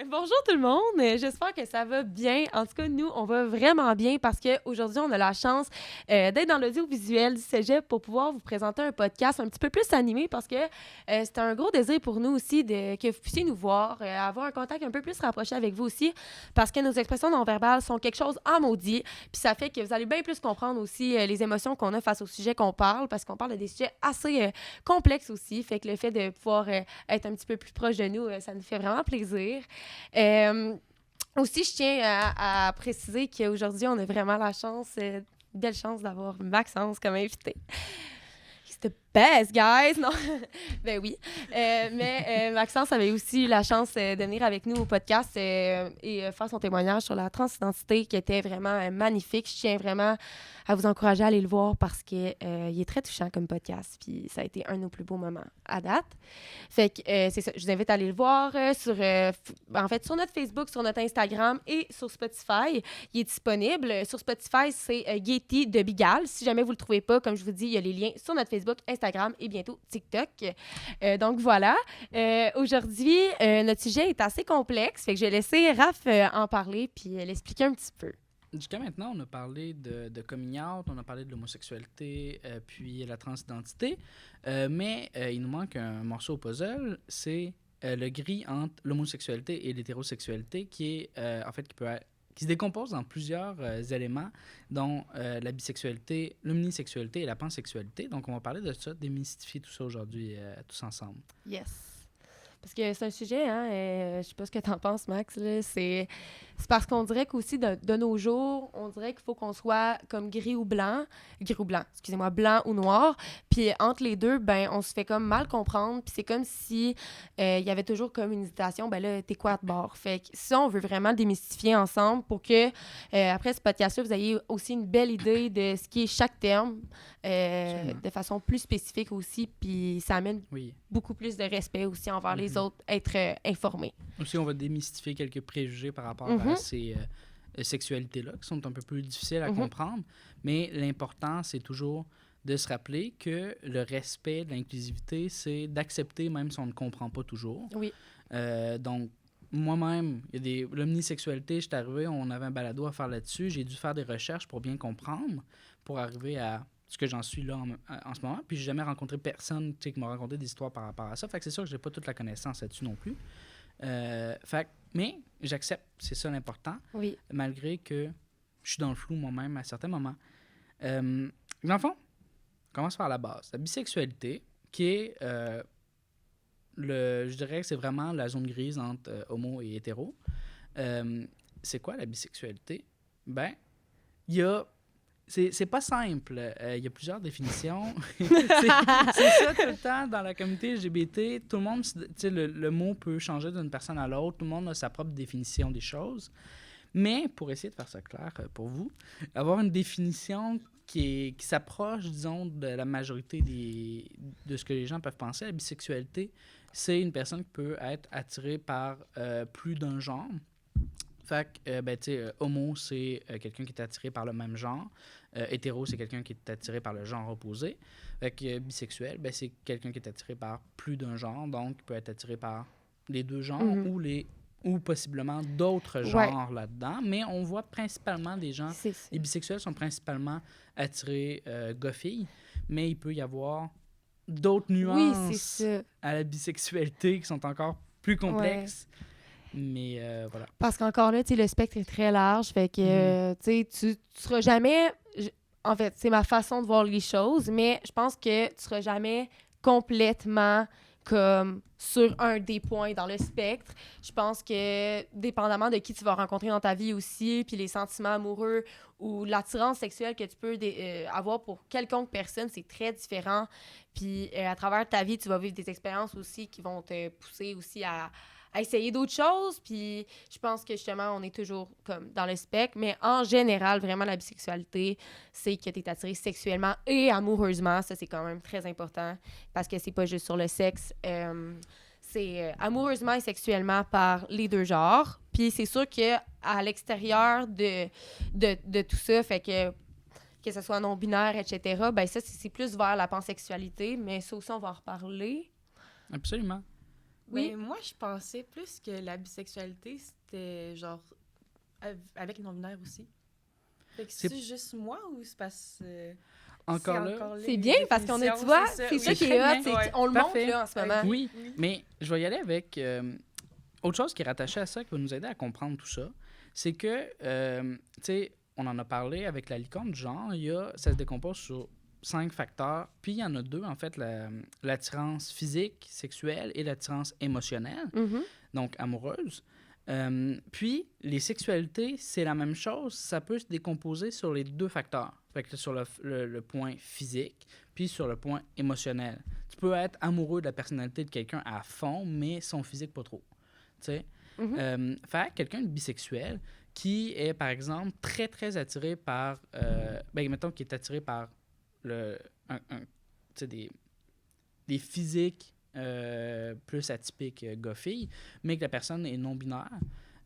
Bonjour tout le monde, j'espère que ça va bien. En tout cas, nous, on va vraiment bien parce qu'aujourd'hui, on a la chance d'être dans l'audiovisuel du Cégep pour pouvoir vous présenter un podcast un petit peu plus animé parce que c'est un gros désir pour nous aussi que vous puissiez nous voir, avoir un contact un peu plus rapproché avec vous aussi parce que nos expressions non-verbales sont quelque chose en maudit. Puis ça fait que vous allez bien plus comprendre aussi les émotions qu'on a face au sujet qu'on parle parce qu'on parle de des sujets assez complexes aussi. Fait que le fait de pouvoir être un petit peu plus proche de nous, ça nous fait vraiment plaisir. Aussi, je tiens à préciser qu'aujourd'hui, on a vraiment la chance, belle chance d'avoir Maxence comme invité. He's the best, guys! Non, ben oui. Mais Maxence avait aussi eu la chance de venir avec nous au podcast et faire son témoignage sur la transidentité qui était vraiment magnifique. Je tiens vraiment à vous encourager à aller le voir parce qu'il est très touchant comme podcast. Puis ça a été un de nos plus beaux moments à date. Fait que c'est ça. Je vous invite à aller le voir sur notre Facebook, sur notre Instagram et sur Spotify. Il est disponible. Sur Spotify, c'est Gaety de Bigal. Si jamais vous le trouvez pas, comme je vous dis, il y a les liens sur notre Facebook, Instagram et bientôt TikTok. Donc voilà. Aujourd'hui, notre sujet est assez complexe. Fait que je vais laisser Raph en parler puis l'expliquer un petit peu. Jusqu'à maintenant, on a parlé de coming out, on a parlé de l'homosexualité, puis la transidentité, mais il nous manque un morceau au puzzle, c'est le gris entre l'homosexualité et l'hétérosexualité qui est, en fait, qui se décompose en plusieurs éléments, dont la bisexualité, l'omnisexualité et la pansexualité. Donc, on va parler de ça, démystifier tout ça aujourd'hui, tous ensemble. Yes. Parce que c'est un sujet, je sais pas ce que t'en penses, Max, là, c'est parce qu'on dirait qu'aussi, de nos jours, on dirait qu'il faut qu'on soit comme gris ou blanc, excusez-moi, blanc ou noir, puis entre les deux, ben, on se fait comme mal comprendre, puis c'est comme si il y avait toujours comme une hésitation, ben là, t'es quoi de bord? Fait que ça, on veut vraiment le démystifier ensemble pour que, après ce podcast-là, vous ayez aussi une belle idée de ce qui est chaque terme, de façon plus spécifique aussi, puis ça amène beaucoup plus de respect aussi envers les autres, être informés. Aussi, on va démystifier quelques préjugés par rapport à ces sexualités-là, qui sont un peu plus difficiles à comprendre, mais l'important, c'est toujours de se rappeler que le respect, l'inclusivité, c'est d'accepter même si on ne comprend pas toujours. Oui. Donc, moi-même, l'omnisexualité, j'étais arrivé, on avait un balado à faire là-dessus, j'ai dû faire des recherches pour bien comprendre, pour arriver à ce que j'en suis là en ce moment. Puis j'ai jamais rencontré personne qui m'a raconté des histoires par rapport à ça. Fait que c'est sûr que j'ai pas toute la connaissance là-dessus non plus. Mais j'accepte, c'est ça l'important. Oui. Malgré que je suis dans le flou moi-même à certains moments. Dans le fond, on commence par la base. La bisexualité, qui est, je dirais que c'est vraiment la zone grise entre homo et hétéro. C'est quoi la bisexualité? Ben, il y a... C'est pas simple. Il y a plusieurs définitions. c'est ça tout le temps dans la communauté LGBT. Tout le monde, le mot peut changer d'une personne à l'autre. Tout le monde a sa propre définition des choses. Mais pour essayer de faire ça clair pour vous, avoir une définition qui s'approche, disons, de la majorité de ce que les gens peuvent penser, la bisexualité, c'est une personne qui peut être attirée par plus d'un genre. Fait que, homo, c'est quelqu'un qui est attiré par le même genre. Hétéro, c'est quelqu'un qui est attiré par le genre opposé. Fait que bisexuel, c'est quelqu'un qui est attiré par plus d'un genre, donc il peut être attiré par les deux genres ou possiblement d'autres genres là-dedans. Mais on voit principalement des gens... Les bisexuels sont principalement attirés gars-filles, mais il peut y avoir d'autres nuances à la bisexualité qui sont encore plus complexes. Ouais. Mais voilà. Parce qu'encore là, le spectre est très large. Fait que, tu seras jamais... En fait, c'est ma façon de voir les choses, mais je pense que tu seras jamais complètement comme sur un des points dans le spectre. Je pense que, dépendamment de qui tu vas rencontrer dans ta vie aussi, puis les sentiments amoureux ou l'attirance sexuelle que tu peux avoir pour quelconque personne, c'est très différent. Puis, à travers ta vie, tu vas vivre des expériences aussi qui vont te pousser aussi à essayer d'autres choses, puis je pense que justement, on est toujours comme dans le spectre, mais en général, vraiment, la bisexualité, c'est que tu es attiré sexuellement et amoureusement, ça, c'est quand même très important, parce que c'est pas juste sur le sexe, c'est amoureusement et sexuellement par les deux genres, puis c'est sûr qu'à l'extérieur de tout ça, fait que ce soit non-binaire, etc., ça, c'est plus vers la pansexualité, mais ça aussi, on va en reparler. Absolument. Oui. Ben, moi, je pensais plus que la bisexualité, c'était genre avec les non-binaires aussi. Fait que c'est juste moi ou c'est parce que Encore c'est là, encore là C'est une bien parce qu'on a, tu définition, vois, c'est c'est oui. ça qui très est hot. bien. C'est Ouais. on le Parfait. montre là en ce moment. Ok. oui, mais je vais y aller avec autre chose qui est rattachée à ça, qui va nous aider à comprendre tout ça. C'est que, tu sais, on en a parlé avec la licorne du genre, ça se décompose sur 5 facteurs, puis il y en a 2, en fait, l'attirance physique, sexuelle et l'attirance émotionnelle, Mhm. donc amoureuse. Puis, les sexualités, c'est la même chose, ça peut se décomposer sur les 2 facteurs. Fait que sur le point physique, puis sur le point émotionnel. Tu peux être amoureux de la personnalité de quelqu'un à fond, mais son physique pas trop. Tu sais? Fait que quelqu'un de bisexuel qui est, par exemple, très, très attiré par... mettons qu'il est attiré par tu sais, des physiques plus atypiques gars-filles, mais que la personne est non-binaire.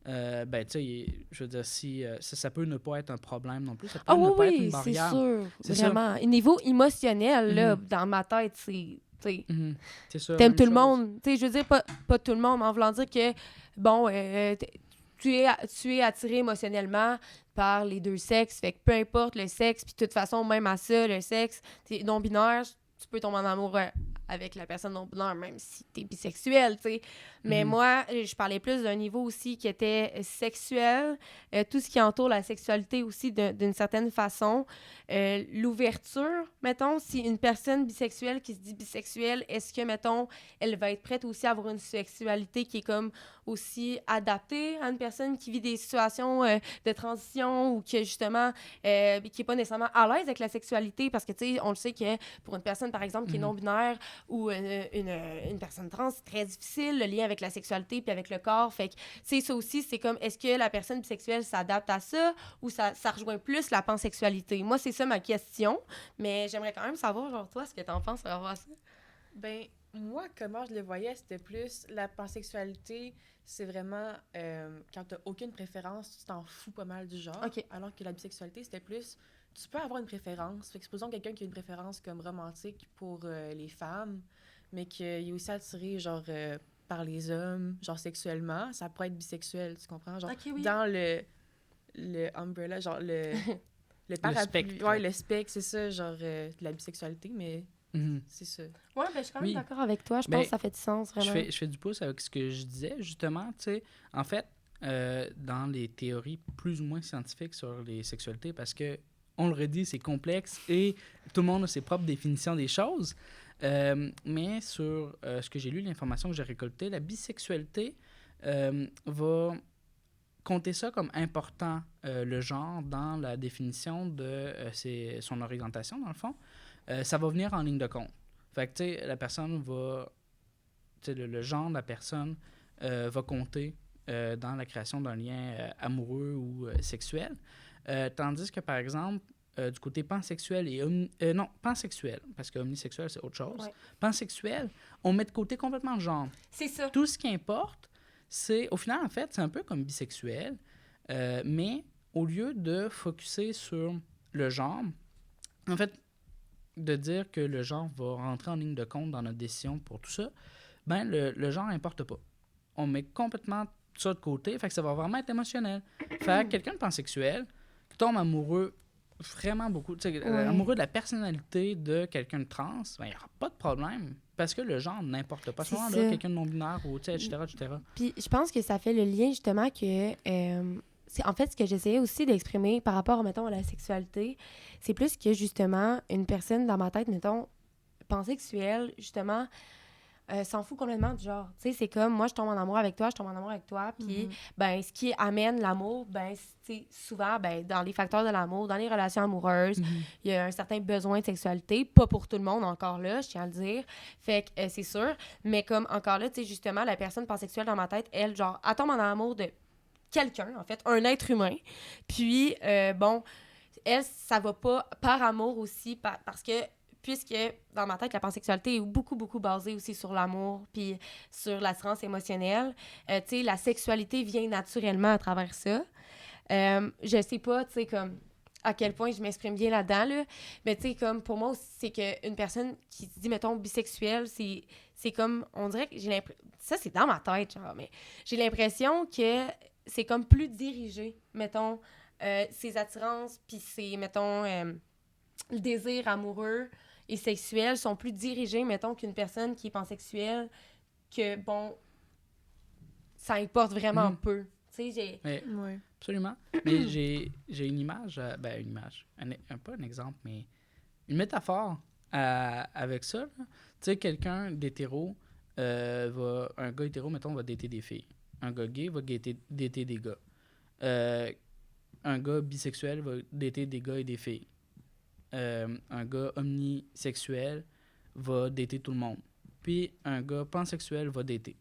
Tu sais, je veux dire, si ça peut ne pas être un problème non plus, ça peut Ah ne pas être oui, une c'est barrière. sûr. C'est ça. Vraiment. Niveau émotionnel, là, Mhm. dans ma tête, c'est... Mhm. C'est ça. T'aimes même tout le chose. monde. Tu sais, je veux dire, pas tout le monde, mais en voulant dire que, bon, tu es attiré émotionnellement par les 2 sexes. Fait que peu importe le sexe, puis de toute façon, même à ça, le sexe, t'es non-binaire, tu peux tomber en amour avec la personne non-binaire, même si t'es bisexuel, tu sais. Mais Mhm. moi, je parlais plus d'un niveau aussi qui était sexuel, tout ce qui entoure la sexualité aussi d'une certaine façon. L'ouverture, mettons, si une personne bisexuelle qui se dit bisexuelle, est-ce que, mettons, elle va être prête aussi à avoir une sexualité qui est comme aussi adaptée à une personne qui vit des situations de transition ou qui, justement, qui n'est pas nécessairement à l'aise avec la sexualité parce que, tu sais, on le sait que pour une personne, par exemple, qui est non-binaire ou une personne trans, c'est très difficile, le lien avec la sexualité puis avec le corps. Fait que, tu sais, ça aussi, c'est comme, est-ce que la personne bisexuelle s'adapte à ça ou ça rejoint plus la pansexualité? Moi, c'est ça ma question, mais j'aimerais quand même savoir, genre, toi, ce que t'en penses par rapport à ça. Ben, moi, comment je le voyais, c'était plus la pansexualité, c'est vraiment quand t'as aucune préférence, tu t'en fous pas mal du genre. OK. Alors que la bisexualité, c'était plus, tu peux avoir une préférence. Fait que supposons quelqu'un qui a une préférence comme romantique pour les femmes, mais qu'il est aussi attiré, genre, par les hommes, genre sexuellement, ça pourrait être bisexuel, tu comprends? Genre, OK, oui. dans le umbrella, genre, le parapluie. spectre. Ouais, le spectre, c'est ça, genre, de la bisexualité, mais Mhm. c'est ça. Ouais, ben, je suis quand même Oui. d'accord avec toi. Je Ben, pense que ça fait du sens, vraiment. Je fais du pouce avec ce que je disais, justement, tu sais. En fait, dans les théories plus ou moins scientifiques sur les sexualités, parce que, on le redit, c'est complexe et tout le monde a ses propres définitions des choses. Mais sur ce que j'ai lu, l'information que j'ai récoltée, la bisexualité va compter ça comme important, le genre, dans la définition de son orientation, dans le fond. Ça va venir en ligne de compte. Fait que, tu sais, la personne va... Tu sais, le genre de la personne va compter dans la création d'un lien amoureux ou sexuel. Tandis que, par exemple, du côté pansexuel et... non, pansexuel, parce que omnisexuel, c'est autre chose. Ouais. Pansexuel, on met de côté complètement le genre. C'est ça. Tout ce qui importe, c'est... Au final, en fait, c'est un peu comme bisexuel, mais au lieu de focusser sur le genre, en fait, de dire que le genre va rentrer en ligne de compte dans notre décision pour tout ça, ben le genre n'importe pas. On met complètement ça de côté, fait que ça va vraiment être émotionnel. Fait que quelqu'un de pansexuel qui tombe amoureux vraiment beaucoup, tu sais, Ouais. amoureux de la personnalité de quelqu'un de trans, ben, il n'y aura pas de problème. Parce que le genre n'importe pas. C'est Souvent, ça. là, quelqu'un de non-binaire, ou, tu sais, etc. Puis je pense que ça fait le lien justement que c'est en fait ce que j'essayais aussi d'exprimer par rapport, mettons, à la sexualité, c'est plus que justement une personne dans ma tête, mettons, pansexuelle, justement, s'en fout complètement du genre. Tu sais, c'est comme, moi, je tombe en amour avec toi, je tombe en amour avec toi, puis, ben, ce qui amène l'amour, ben, c'est souvent, ben, dans les facteurs de l'amour, dans les relations amoureuses, il y a un certain besoin de sexualité, pas pour tout le monde, encore là, je tiens à le dire, fait que c'est sûr, mais comme, encore là, tu sais, justement, la personne pansexuelle dans ma tête, elle, genre, elle tombe en amour de quelqu'un, en fait, un être humain, puis, bon, elle, ça va pas par amour aussi, parce que puisque dans ma tête, la pansexualité est beaucoup, beaucoup basée aussi sur l'amour puis sur l'attirance émotionnelle. Tu sais, la sexualité vient naturellement à travers ça. Je sais pas, tu sais, comme à quel point je m'exprime bien là-dedans, là. Mais tu sais, comme, pour moi aussi, c'est qu'une personne qui se dit, mettons, bisexuelle, c'est comme, on dirait que j'ai l'impression... Ça, c'est dans ma tête, genre, mais j'ai l'impression que c'est comme plus dirigé, mettons, ses attirances, puis ses, mettons, le désir amoureux et sexuel sont plus dirigés, mettons, qu'une personne qui est pansexuelle, que, bon, ça importe vraiment peu. Tu sais, Ouais. Absolument. Mais j'ai une image, une image, pas un exemple, mais une métaphore avec ça. Tu sais, quelqu'un d'hétéro, un gars hétéro, mettons, va dater des filles. Un gars gay va dater des gars. Un gars bisexuel va dater des gars et des filles. Un gars omnisexuel va dater tout le monde. Puis un gars pansexuel va dater.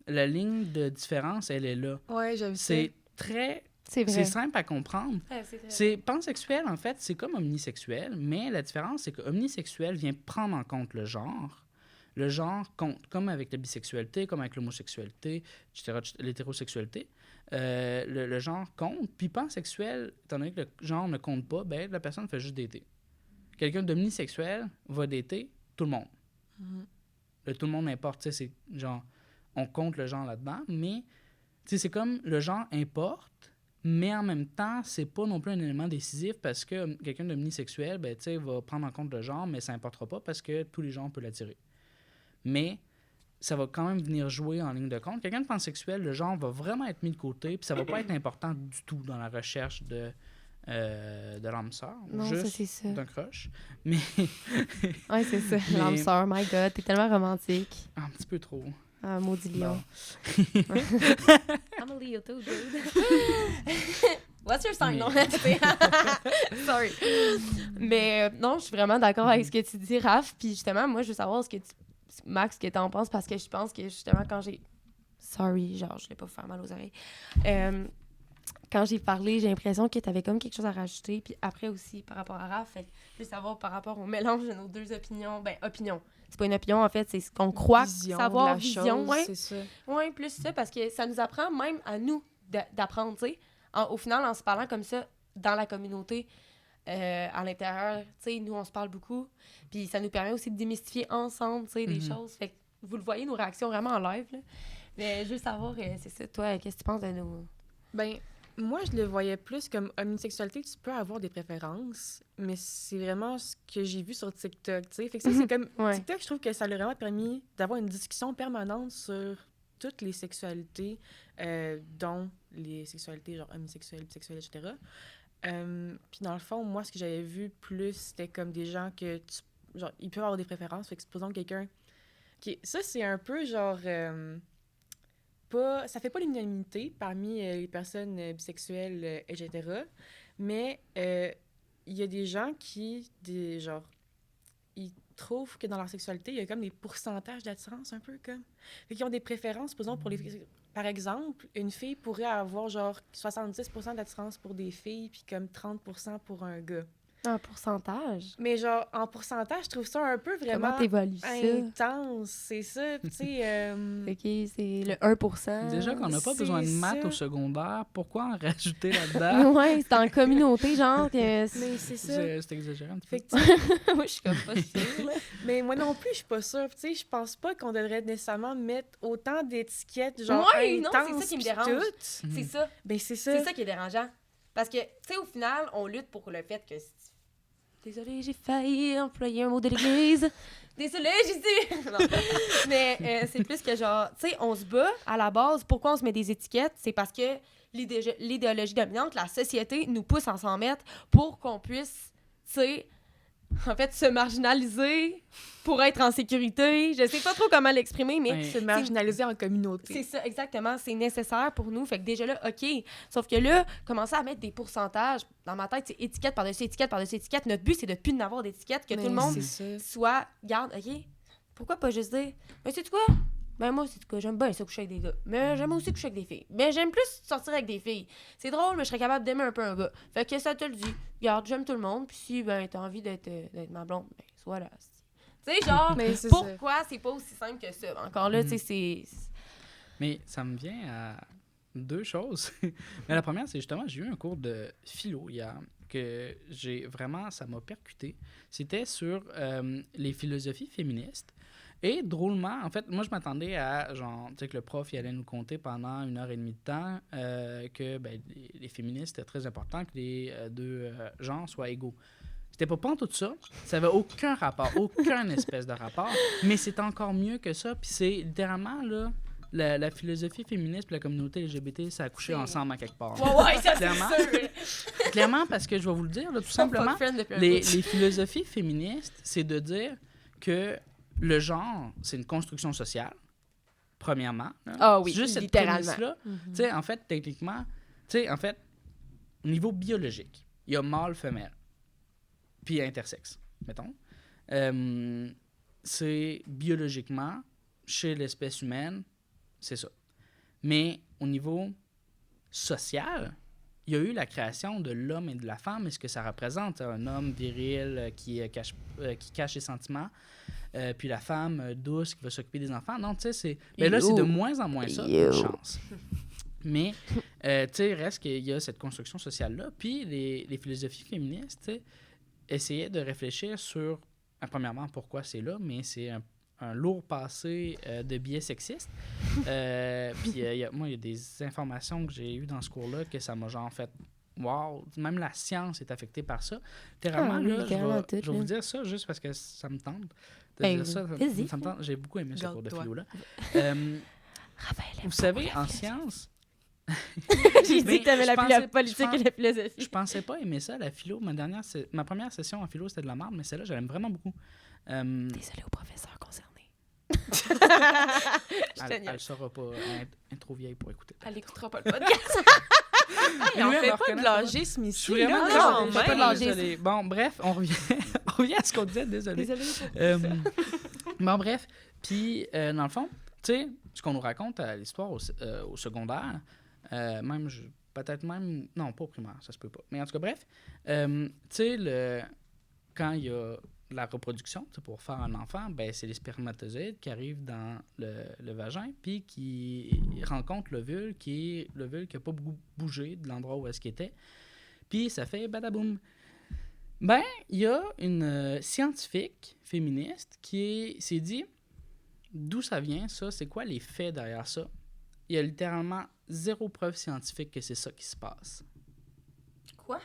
La ligne de différence, elle est là. Ouais, j'aime ça. C'est très... c'est vrai. C'est simple à comprendre. Ouais, c'est vrai. C'est pansexuel, en fait, c'est comme omnisexuel, mais la différence, c'est que omnisexuel vient prendre en compte le genre. Le genre compte, comme avec la bisexualité, comme avec l'homosexualité, etc., l'hétérosexualité. Le genre compte. Puis pansexuel, étant donné que le genre ne compte pas, ben, la personne fait juste dater. Quelqu'un d'omnisexuel va dater tout le monde. Le tout le monde importe, tu sais, c'est genre... On compte le genre là-dedans, mais c'est comme le genre importe, mais en même temps, c'est pas non plus un élément décisif parce que quelqu'un d'omnisexuel, ben, va prendre en compte le genre, mais ça n'importera pas parce que tous les genres peuvent l'attirer. Mais ça va quand même venir jouer en ligne de compte. Quelqu'un de pansexuel, le genre va vraiment être mis de côté, puis ça va pas être important du tout dans la recherche de l'âme sœur, Non, juste ça, c'est ça. d'un crush. Mais Ouais, c'est ça. Mais- L'âme sœur, my God, t'es tellement romantique. un petit peu trop. Ah, maudit lion. Bon. I'm a Leo too, dude. What's your sign? Mais- Non, sorry. Mais non, je suis vraiment d'accord avec ce que tu dis, Raph. Puis justement, moi, je veux savoir Max, ce que t'en penses, parce que je pense que justement, quand j'ai... Sorry, genre, je voulais pas vous faire mal aux oreilles. Quand j'ai parlé, j'ai l'impression que t'avais comme quelque chose à rajouter. Puis après aussi, par rapport à Raph, fait que je veux savoir par rapport au mélange de nos deux opinions. Ben, opinion. C'est pas une opinion, en fait, c'est ce qu'on croit savoir, vision. Ouais. C'est ça. Oui, plus ça, parce que ça nous apprend même à nous d'apprendre, tu sais. Au final, en se parlant comme ça dans la communauté, à l'intérieur, tu sais, nous, on se parle beaucoup. Puis ça nous permet aussi de démystifier ensemble, tu sais, des choses. Fait que vous le voyez, nos réactions vraiment en live, là. Mais je veux savoir, c'est ça, toi, qu'est-ce que tu penses de nos... Ben, moi, je le voyais plus comme omnisexualité. Tu peux avoir des préférences, mais c'est vraiment ce que j'ai vu sur TikTok, tu sais. Fait que ça, c'est comme... Ouais. TikTok, je trouve que ça leur a vraiment permis d'avoir une discussion permanente sur toutes les sexualités, dont les sexualités, genre omnisexuelles, bisexuelles, etc. Puis dans le fond, moi, ce que j'avais vu plus, c'était comme des gens que... genre, ils peuvent avoir des préférences. Fait que supposons quelqu'un... Ça, c'est un peu genre... ça fait pas l'unanimité parmi les personnes bisexuelles, etc. Mais il y a des gens qui, ils trouvent que dans leur sexualité, il y a comme des pourcentages d'attirance un peu comme. Fait qu'ils ont des préférences, supposons, pour les... Par exemple, une fille pourrait avoir genre 70% d'attirance pour des filles puis comme 30% pour un gars. Un pourcentage? Mais genre, en pourcentage, je trouve ça un peu vraiment Comment t'évalues ça? intense, c'est ça. Tu sais... OK, c'est le 1%. Déjà qu'on n'a pas c'est besoin de maths ça. au secondaire, pourquoi en rajouter là-dedans? Ouais, c'est en communauté, genre, que... Mais c'est ça. C'est exagérant. un petit peu. Fait que, Moi, je suis comme pas sûre, là. mais moi non plus, je suis pas sûre. Tu sais, je pense pas qu'on devrait nécessairement mettre autant d'étiquettes, genre, Ouais, non, c'est intenses ça qui me pis dérange. tout. C'est ça. Ben, c'est ça. C'est ça qui est dérangeant. Parce que, tu sais, au final, on lutte pour le fait que... Désolée, j'ai failli employer un mot de l'église. Désolée, j'ai dit... Non. Mais c'est plus que genre... Tu sais, on se bat, à la base. Pourquoi on se met des étiquettes? C'est parce que l'idéologie dominante, la société, nous pousse à s'en mettre pour qu'on puisse, tu sais... En fait, se marginaliser pour être en sécurité. Je sais pas trop comment l'exprimer, mais... Ouais. Se marginaliser en communauté. C'est ça, exactement. C'est nécessaire pour nous. Fait que déjà là, OK. Sauf que là, commencer à mettre des pourcentages, dans ma tête, c'est étiquette par-dessus étiquette par-dessus étiquette. Notre but, c'est de plus n'avoir d'étiquette, que Mais tout le monde c'est ça. soit... Garde, OK, pourquoi pas juste dire... Mais c'est quoi? Ben moi, c'est quoi? J'aime bien ça coucher avec des gars. Mais j'aime aussi coucher avec des filles. Mais j'aime plus sortir avec des filles. C'est drôle, mais je serais capable d'aimer un peu un gars. Fait que ça te le dit. Garde, j'aime tout le monde. Puis si ben, t'as envie d'être ma blonde, ben sois là. Tu sais, genre, Mais c'est pourquoi c'est pas aussi simple que ça? Encore là, tu sais, c'est... Mais ça me vient à... 2 choses. Mais la première, c'est justement, j'ai eu un cours de philo hier que ça m'a percuté. C'était sur les philosophies féministes. Et drôlement, en fait, moi, je m'attendais à, genre, tu sais, que le prof, il allait nous compter pendant 1h30 de temps que les féministes, c'était très important que les deux genres soient égaux. C'était pas tout ça. Ça avait aucun rapport, aucun espèce de rapport. Mais c'est encore mieux que ça. Puis c'est littéralement, là, la philosophie féministe et la communauté LGBT, ça a couché ensemble à quelque part. Ouais, ça, clairement, c'est sûr. clairement, parce que je vais vous le dire, là, tout simplement, les philosophies féministes, c'est de dire que le genre, c'est une construction sociale, premièrement. Là. Ah oui, juste cette littéralement. prémisse-là. Tu sais, en fait, techniquement, au niveau biologique, il y a mâle, femelle, puis intersexe, mettons. C'est biologiquement, chez l'espèce humaine, c'est ça. Mais au niveau social, il y a eu la création de l'homme et de la femme et ce que ça représente. Un homme viril qui cache ses sentiments, puis la femme douce qui va s'occuper des enfants. Non, tu sais, c'est... Mais là, c'est de moins en moins ça, une chance. Mais, tu sais, reste qu'il y a cette construction sociale-là. Puis les philosophies féministes, tu sais, essayaient de réfléchir sur, premièrement, pourquoi c'est là, mais c'est un lourd passé de biais sexistes. Puis moi, il y a des informations que j'ai eues dans ce cours-là que ça m'a genre fait wow, même la science est affectée par ça. Littéralement, là, je vais vous dire ça juste parce que ça me tente de dire ça. Ça me tente. J'ai beaucoup aimé ce cours de philo-là. Vous savez, en science... J'ai dit que tu avais la politique et la philosophie. Je pensais pas aimer ça, la philo. Ma première session en philo, c'était de la merde, mais celle-là, j'aime vraiment beaucoup. Désolée au professeur concerné. Elle ne saura pas. Elle est trop vieille pour écouter. Elle n'écoutera pas le podcast. Mais on fait pas de l'agisme ici. Je suis vraiment non, pas de l'agisme. Bon, bref, on revient à ce qu'on disait. Désolé. Bon, bref. Puis, dans le fond, tu sais, ce qu'on nous raconte à l'histoire au secondaire, peut-être même... Non, pas au primaire, ça se peut pas. Mais en tout cas, bref, tu sais, quand il y a la reproduction, pour faire un enfant, ben, c'est les spermatozoïdes qui arrivent dans le vagin puis qui rencontrent l'ovule, qui n'a pas bougé de l'endroit où est-ce qu'il était. Puis ça fait badaboum. Ben, il y a une scientifique féministe qui s'est dit d'où ça vient, ça, c'est quoi les faits derrière ça. Il y a littéralement 0 preuve scientifique que c'est ça qui se passe. Quoi?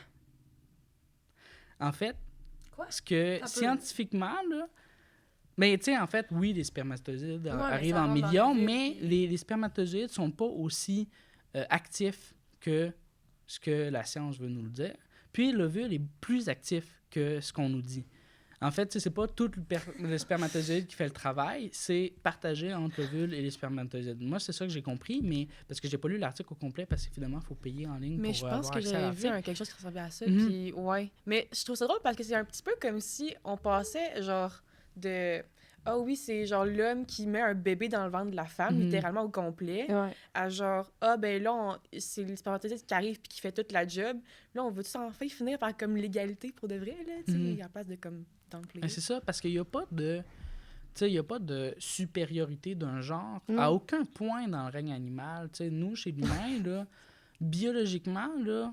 En fait, parce que scientifiquement, là, mais tu sais, en fait, oui, les spermatozoïdes arrivent en millions, mais les spermatozoïdes sont pas aussi actifs que ce que la science veut nous le dire. Puis l'ovule est plus actif que ce qu'on nous dit. En fait, c'est pas tout le spermatozoïde qui fait le travail, c'est partagé entre l'ovule et les spermatozoïdes. Moi, c'est ça que j'ai compris, mais parce que j'ai pas lu l'article au complet, parce que finalement, il faut payer en ligne pour avoir accès à l'article. Mais je pense que j'avais vu quelque chose qui ressemblait à ça, puis ouais. Mais je trouve ça drôle parce que c'est un petit peu comme si on passait, genre, de... Ah oui, c'est genre l'homme qui met un bébé dans le ventre de la femme, littéralement au complet, à genre, ben là, c'est les spermatozoïdes qui arrivent puis qui fait toute la job. Là, on veut-tu enfin finir par comme l'égalité pour de vrai, là, tu sais, à place de comme Mais c'est ça, parce qu'il n'y a pas de... Tu sais, il n'y a pas de supériorité d'un genre. À aucun point dans le règne animal. Tu sais, nous, chez l'humain, là, biologiquement, là,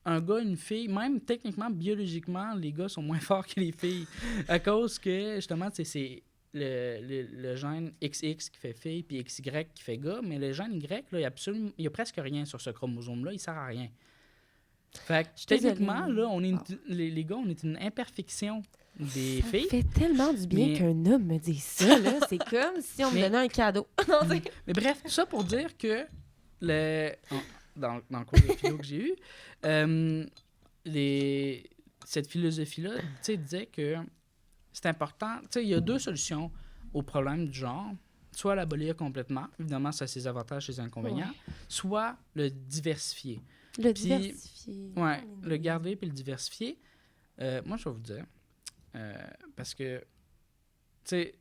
un gars, une fille, même techniquement, biologiquement, les gars sont moins forts que les filles. À cause que, justement, c'est le gène XX qui fait fille, puis XY qui fait gars. Mais le gène Y, là, il y a presque rien sur ce chromosome-là. Il sert à rien. Fait que, techniquement, là, les gars, on est une imperfection des filles. Ça fait tellement du bien qu'un homme me dise ça, là. C'est comme si on me donnait un cadeau. Mais bref, tout ça pour dire que dans le cours de philo que j'ai eu, cette philosophie-là, tu sais, disait que c'est important. Tu sais, il y a 2 solutions au problème du genre. Soit l'abolir complètement, évidemment, ça a ses avantages et ses inconvénients, soit le diversifier. Diversifier. Oui, le garder puis le diversifier. Moi, je vais vous dire, parce que, tu sais,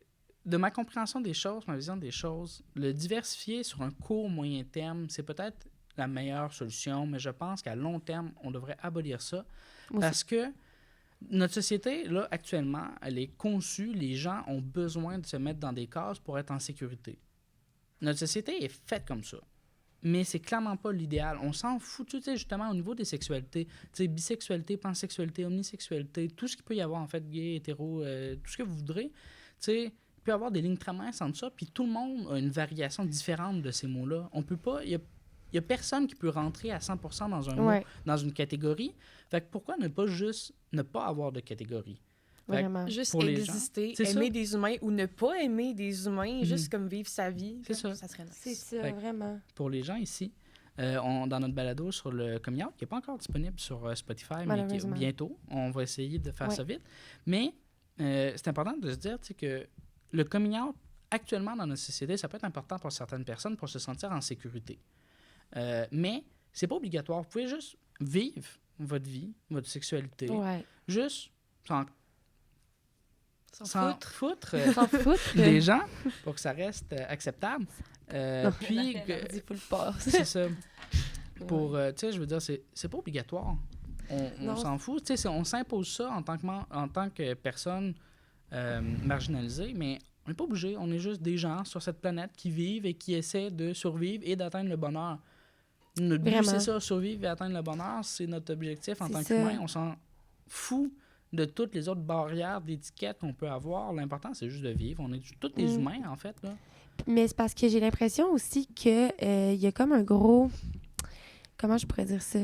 de ma compréhension des choses, ma vision des choses, le diversifier sur un court moyen terme, c'est peut-être la meilleure solution, mais je pense qu'à long terme, on devrait abolir ça. Parce que notre société, là, actuellement, elle est conçue, les gens ont besoin de se mettre dans des cases pour être en sécurité. Notre société est faite comme ça. mais c'est clairement pas l'idéal. On s'en fout, tu sais, justement, au niveau des sexualités. Tu sais, bisexualité, pansexualité, omnisexualité, tout ce qu'il peut y avoir, en fait, gay, hétéro, tout ce que vous voudrez. Tu sais, il peut y avoir des lignes très minces entre ça, puis tout le monde a une variation différente de ces mots-là. On peut pas... Il y a personne qui peut rentrer à 100% dans un mot, dans une catégorie. Fait que pourquoi ne pas avoir de catégorie? Vraiment. Juste pour les exister, gens, aimer des humains ou ne pas aimer des humains, juste comme vivre sa vie. C'est ça. Ça serait nice. C'est ça, vraiment. Pour les gens ici, dans notre balado sur le coming out, qui n'est pas encore disponible sur Spotify, mais qui est bientôt, on va essayer de faire ça vite. Mais c'est important de se dire que le coming out, actuellement dans notre société, ça peut être important pour certaines personnes pour se sentir en sécurité. Mais c'est pas obligatoire. Vous pouvez juste vivre votre vie, votre sexualité. Juste s'en foutre des gens pour que ça reste acceptable. Puis, c'est ça. Pour, tu sais, je veux dire, c'est pas obligatoire. On s'en fout. Tu sais, on s'impose ça en tant que personne marginalisée, mais on n'est pas obligé. On est juste des gens sur cette planète qui vivent et qui essaient de survivre et d'atteindre le bonheur. Notre but, c'est ça, survivre et atteindre le bonheur. C'est notre objectif en tant qu'humain. On s'en fout de toutes les autres barrières d'étiquettes qu'on peut avoir. L'important, c'est juste de vivre. On est tous des humains, en fait. Là. Mais c'est parce que j'ai l'impression aussi qu'il y a comme un gros... Comment je pourrais dire ça?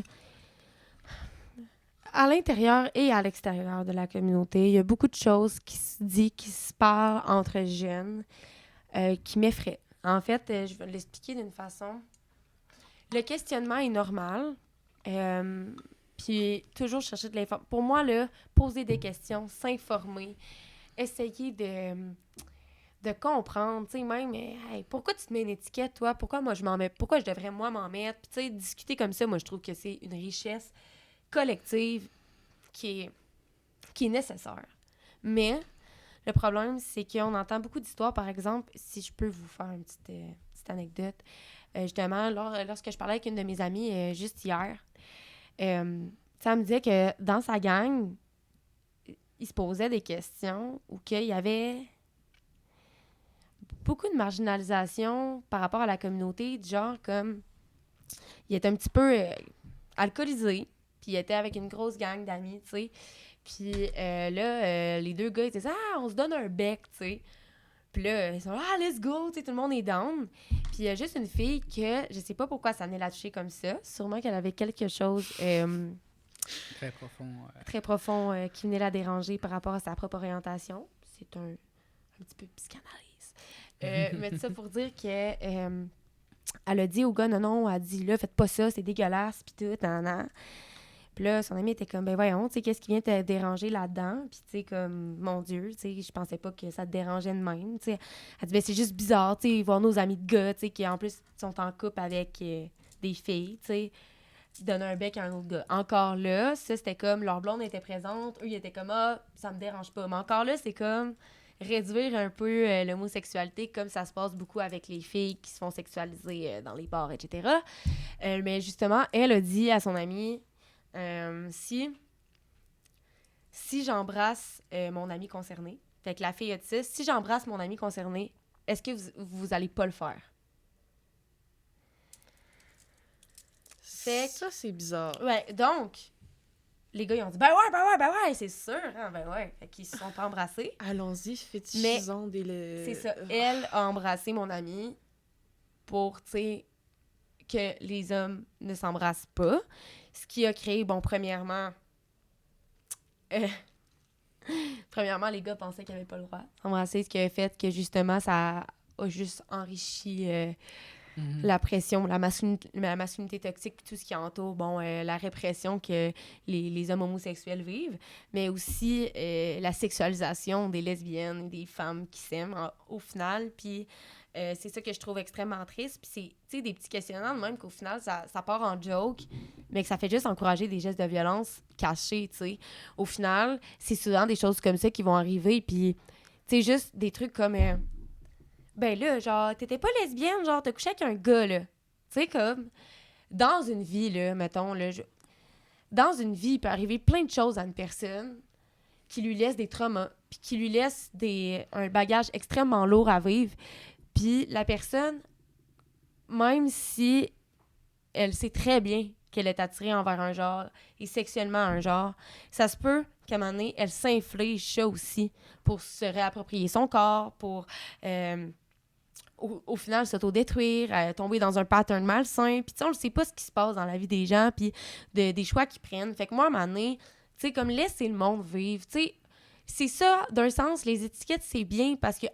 À l'intérieur et à l'extérieur de la communauté, il y a beaucoup de choses qui se disent, qui se parlent entre jeunes, qui m'effraient. En fait, je vais l'expliquer d'une façon. Le questionnement est normal. Puis toujours chercher de l'information. Pour moi, là, poser des questions, s'informer, essayer de comprendre, tu sais, même, hey, pourquoi tu te mets une étiquette, toi? Pourquoi moi, pourquoi je devrais, moi, m'en mettre? Puis, tu sais, discuter comme ça, moi, je trouve que c'est une richesse collective qui est nécessaire. Mais le problème, c'est qu'on entend beaucoup d'histoires. Par exemple, si je peux vous faire une petite anecdote, justement, lorsque je parlais avec une de mes amies juste hier, ça me disait que dans sa gang, il se posait des questions ou qu'il y avait beaucoup de marginalisation par rapport à la communauté, du genre comme il était un petit peu alcoolisé, puis il était avec une grosse gang d'amis, tu sais. Puis là, les deux gars, ils disaient « Ah, on se donne un bec, tu sais. » Puis là, ils sont là « Ah, let's go! » Tu sais, tout le monde est down. Puis il y a juste une fille que, je sais pas pourquoi ça venait la toucher comme ça. Sûrement qu'elle avait quelque chose très profond qui venait la déranger par rapport à sa propre orientation. C'est un petit peu psychanalyse. Mais tout ça pour dire que elle a dit au gars « Non, elle a dit là, faites pas ça, c'est dégueulasse, puis tout, nan. » Puis là, son ami était comme, ben voyons, tu sais, qu'est-ce qui vient te déranger là-dedans? Puis tu sais, comme, mon Dieu, tu sais, je pensais pas que ça te dérangeait de même, tu sais. Elle dit, ben c'est juste bizarre, tu sais, voir nos amis de gars, tu sais, qui en plus sont en couple avec des filles, tu sais, donner un bec à un autre gars. Encore là, ça, c'était comme, leur blonde était présente, eux, ils étaient comme, ah, ça me dérange pas. Mais encore là, c'est comme réduire un peu l'homosexualité comme ça se passe beaucoup avec les filles qui se font sexualiser dans les bars, etc. Mais justement, elle a dit à son amie, si j'embrasse mon ami concerné, fait que la fille a dit ça, si j'embrasse mon ami concerné, est-ce que vous allez pas le faire? Ça, c'est bizarre. Ouais, donc, les gars, ils ont dit, ben ouais, c'est sûr, hein, ben ouais. Fait qu'ils se sont embrassés. Allons-y, fétichisons des... C'est ça, elle a embrassé mon ami pour, tu sais, que les hommes ne s'embrassent pas. Ce qui a créé, bon, premièrement, les gars pensaient qu'ils n'avaient pas le droit de s'embrasser, ce qui a fait que, justement, ça a juste enrichi la pression, la masculinité toxique, puis tout ce qui entoure, bon, la répression que les hommes homosexuels vivent, mais aussi la sexualisation des lesbiennes et des femmes qui s'aiment, au final, puis... c'est ça que je trouve extrêmement triste. Puis c'est, tu sais, des petits questionnements de même qu'au final, ça part en joke, mais que ça fait juste encourager des gestes de violence cachés, tu sais. Au final, c'est souvent des choses comme ça qui vont arriver. Puis, tu sais, juste des trucs comme... ben là, genre, t'étais pas lesbienne, genre, t'as couché avec un gars, là. Tu sais, comme... Dans une vie, là, mettons, là... Dans une vie, il peut arriver plein de choses à une personne qui lui laisse des traumas, puis qui lui laisse un bagage extrêmement lourd à vivre. Puis la personne, même si elle sait très bien qu'elle est attirée envers un genre et sexuellement un genre, ça se peut qu'à un moment donné, elle s'inflige ça aussi pour se réapproprier son corps, pour au final s'autodétruire, tomber dans un pattern malsain. Puis tu sais, on ne sait pas ce qui se passe dans la vie des gens, puis des choix qu'ils prennent. Fait que moi, à un moment donné, tu sais, comme laisser le monde vivre, tu sais, c'est ça, d'un sens, les étiquettes, c'est bien parce que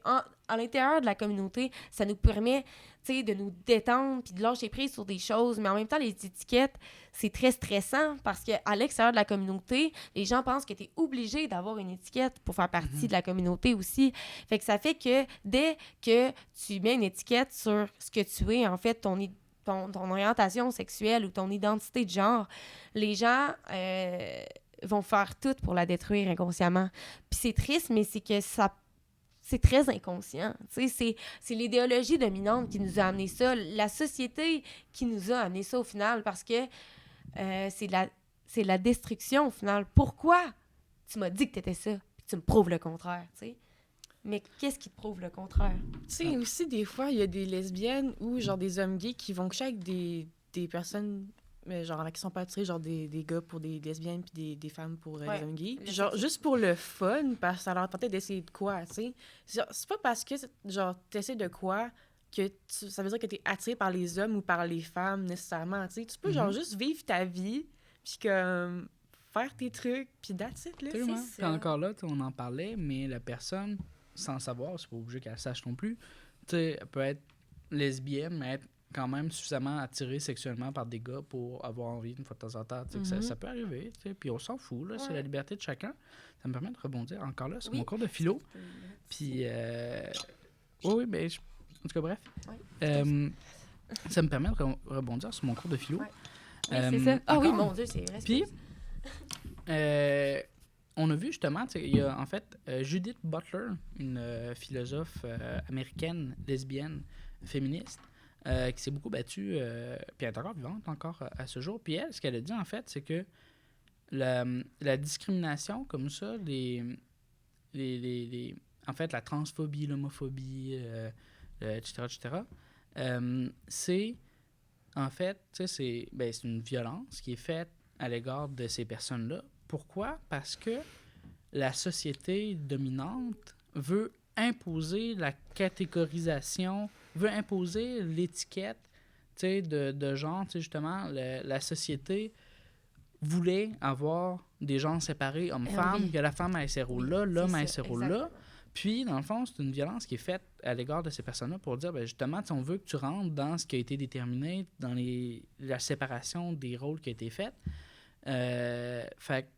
à l'intérieur de la communauté, ça nous permet, tu sais, de nous détendre puis de lâcher prise sur des choses. Mais en même temps, les étiquettes, c'est très stressant parce qu'à l'extérieur de la communauté, les gens pensent que tu es obligé d'avoir une étiquette pour faire partie de la communauté aussi. Fait que ça fait que dès que tu mets une étiquette sur ce que tu es, en fait, ton orientation sexuelle ou ton identité de genre, les gens vont faire tout pour la détruire inconsciemment. Puis c'est triste, mais c'est que c'est très inconscient. Tu sais, c'est l'idéologie dominante qui nous a amené ça, la société qui nous a amené ça au final, parce que c'est de la destruction au final. Pourquoi tu m'as dit que t'étais ça, puis tu me prouves le contraire, tu sais? Mais qu'est-ce qui te prouve le contraire? Tu sais, aussi, des fois, il y a des lesbiennes ou genre des hommes gays qui vont coucher avec des personnes genre qui sont pas attirées, genre des gars pour des lesbiennes puis des femmes pour des hommes gays. Puis genre juste pour le fun, parce que ça leur tentait d'essayer de quoi, tu sais. C'est pas parce que genre t'essaies de quoi que ça veut dire que t'es attiré par les hommes ou par les femmes nécessairement, tu sais. Tu peux genre juste vivre ta vie puis comme faire tes trucs puis that's it, là. Absolument. Puis encore là, on en parlait, mais la personne, sans savoir, c'est pas obligé qu'elle sache non plus, tu sais, elle peut être lesbienne, mais être quand même suffisamment attiré sexuellement par des gars pour avoir envie une fois de temps en temps. Ça peut arriver, puis on s'en fout, là, c'est la liberté de chacun. Ça me permet de rebondir encore là sur mon cours de philo. Puis, oui, mais en tout cas, bref. Ça me permet de rebondir sur mon cours de philo. Oui, c'est ça. Ah oui, mon Dieu, c'est vrai. Puis, on a vu justement, il y a en fait Judith Butler, une philosophe américaine, lesbienne, féministe, qui s'est beaucoup battue, puis elle est encore vivante encore à ce jour. Puis elle, ce qu'elle a dit en fait, c'est que la discrimination comme ça, en fait, la transphobie, l'homophobie, etc., c'est en fait, c'est une violence qui est faite à l'égard de ces personnes-là. Pourquoi? Parce que la société dominante veut imposer la catégorisation, veut imposer l'étiquette de genre. Justement, la société voulait avoir des genres séparés, hommes-femmes, que la femme ait ces rôles-là, l'homme ait ces rôles-là. Puis, dans le fond, c'est une violence qui est faite à l'égard de ces personnes-là pour dire, justement, on veut que tu rentres dans ce qui a été déterminé, dans la séparation des rôles qui a été faite. Fait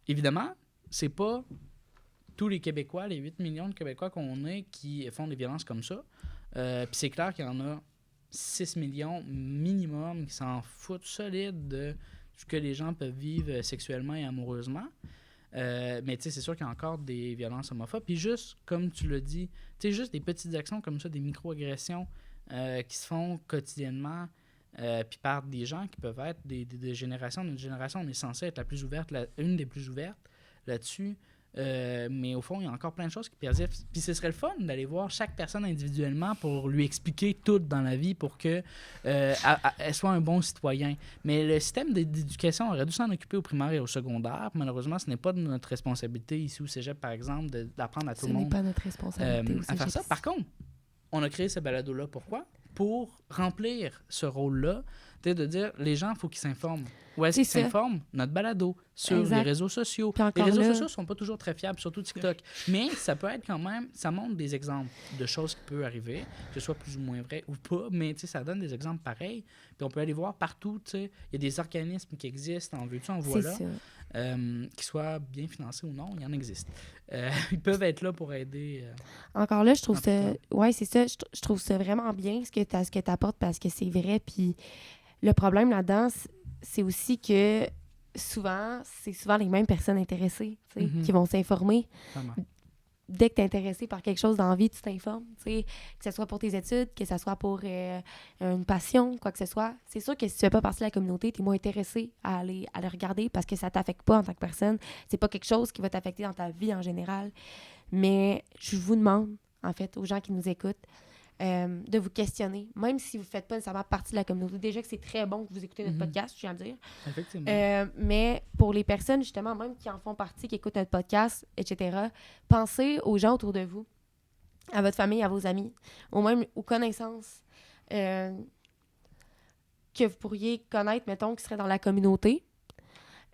évidemment, c'est pas tous les Québécois, les 8 millions de Québécois qu'on est qui font des violences comme ça. Puis c'est clair qu'il y en a 6 millions minimum qui s'en foutent solide de ce que les gens peuvent vivre sexuellement et amoureusement. Mais tu sais, c'est sûr qu'il y a encore des violences homophobes. Puis juste, comme tu l'as dit, tu sais, juste des petites actions comme ça, des micro-agressions qui se font quotidiennement, puis par des gens qui peuvent être des générations. Notre génération, on est censé être la plus ouverte, une des plus ouvertes là-dessus. Mais au fond, il y a encore plein de choses qui persistent. Puis ce serait le fun d'aller voir chaque personne individuellement pour lui expliquer tout dans la vie pour qu'elle soit un bon citoyen. Mais le système d'éducation aurait dû s'en occuper au primaire et au secondaire. Malheureusement, ce n'est pas de notre responsabilité ici au cégep, par exemple, d'apprendre à tout le monde Ce n'est pas notre responsabilité au à faire ça. Par contre, on a créé ce balado-là. Pourquoi? Pour remplir ce rôle-là, de dire, les gens, il faut qu'ils s'informent. Où est-ce qu'ils s'informent? Notre balado, sur les réseaux sociaux. Les réseaux sociaux ne sont pas toujours très fiables, surtout TikTok. Mais ça peut être quand même, ça montre des exemples de choses qui peuvent arriver, que ce soit plus ou moins vrai ou pas, mais ça donne des exemples pareils. Puis on peut aller voir partout, il y a des organismes qui existent, en veux-tu, en voilà, qu'ils soient bien financés ou non, il y en existe. Ils peuvent être là pour aider. Encore là, je trouve ça... Oui, c'est ça. Je trouve ça vraiment bien ce que tu apportes parce que c'est vrai. Puis le problème là-dedans, c'est aussi que c'est souvent les mêmes personnes intéressées qui vont s'informer. Vraiment. Dès que tu es intéressé par quelque chose dans la vie, tu t'informes. Que ce soit pour tes études, que ce soit pour une passion, quoi que ce soit. C'est sûr que si tu fais pas partie de la communauté, tu es moins intéressé à aller regarder parce que ça t'affecte pas en tant que personne. C'est pas quelque chose qui va t'affecter dans ta vie en général. Mais je vous demande, en fait, aux gens qui nous écoutent, de vous questionner, même si vous ne faites pas nécessairement partie de la communauté. Déjà que c'est très bon que vous écoutez notre podcast, je tiens à le dire. Effectivement. Mais pour les personnes, justement, même qui en font partie, qui écoutent notre podcast, etc., pensez aux gens autour de vous, à votre famille, à vos amis, ou même aux connaissances que vous pourriez connaître, mettons, qui seraient dans la communauté.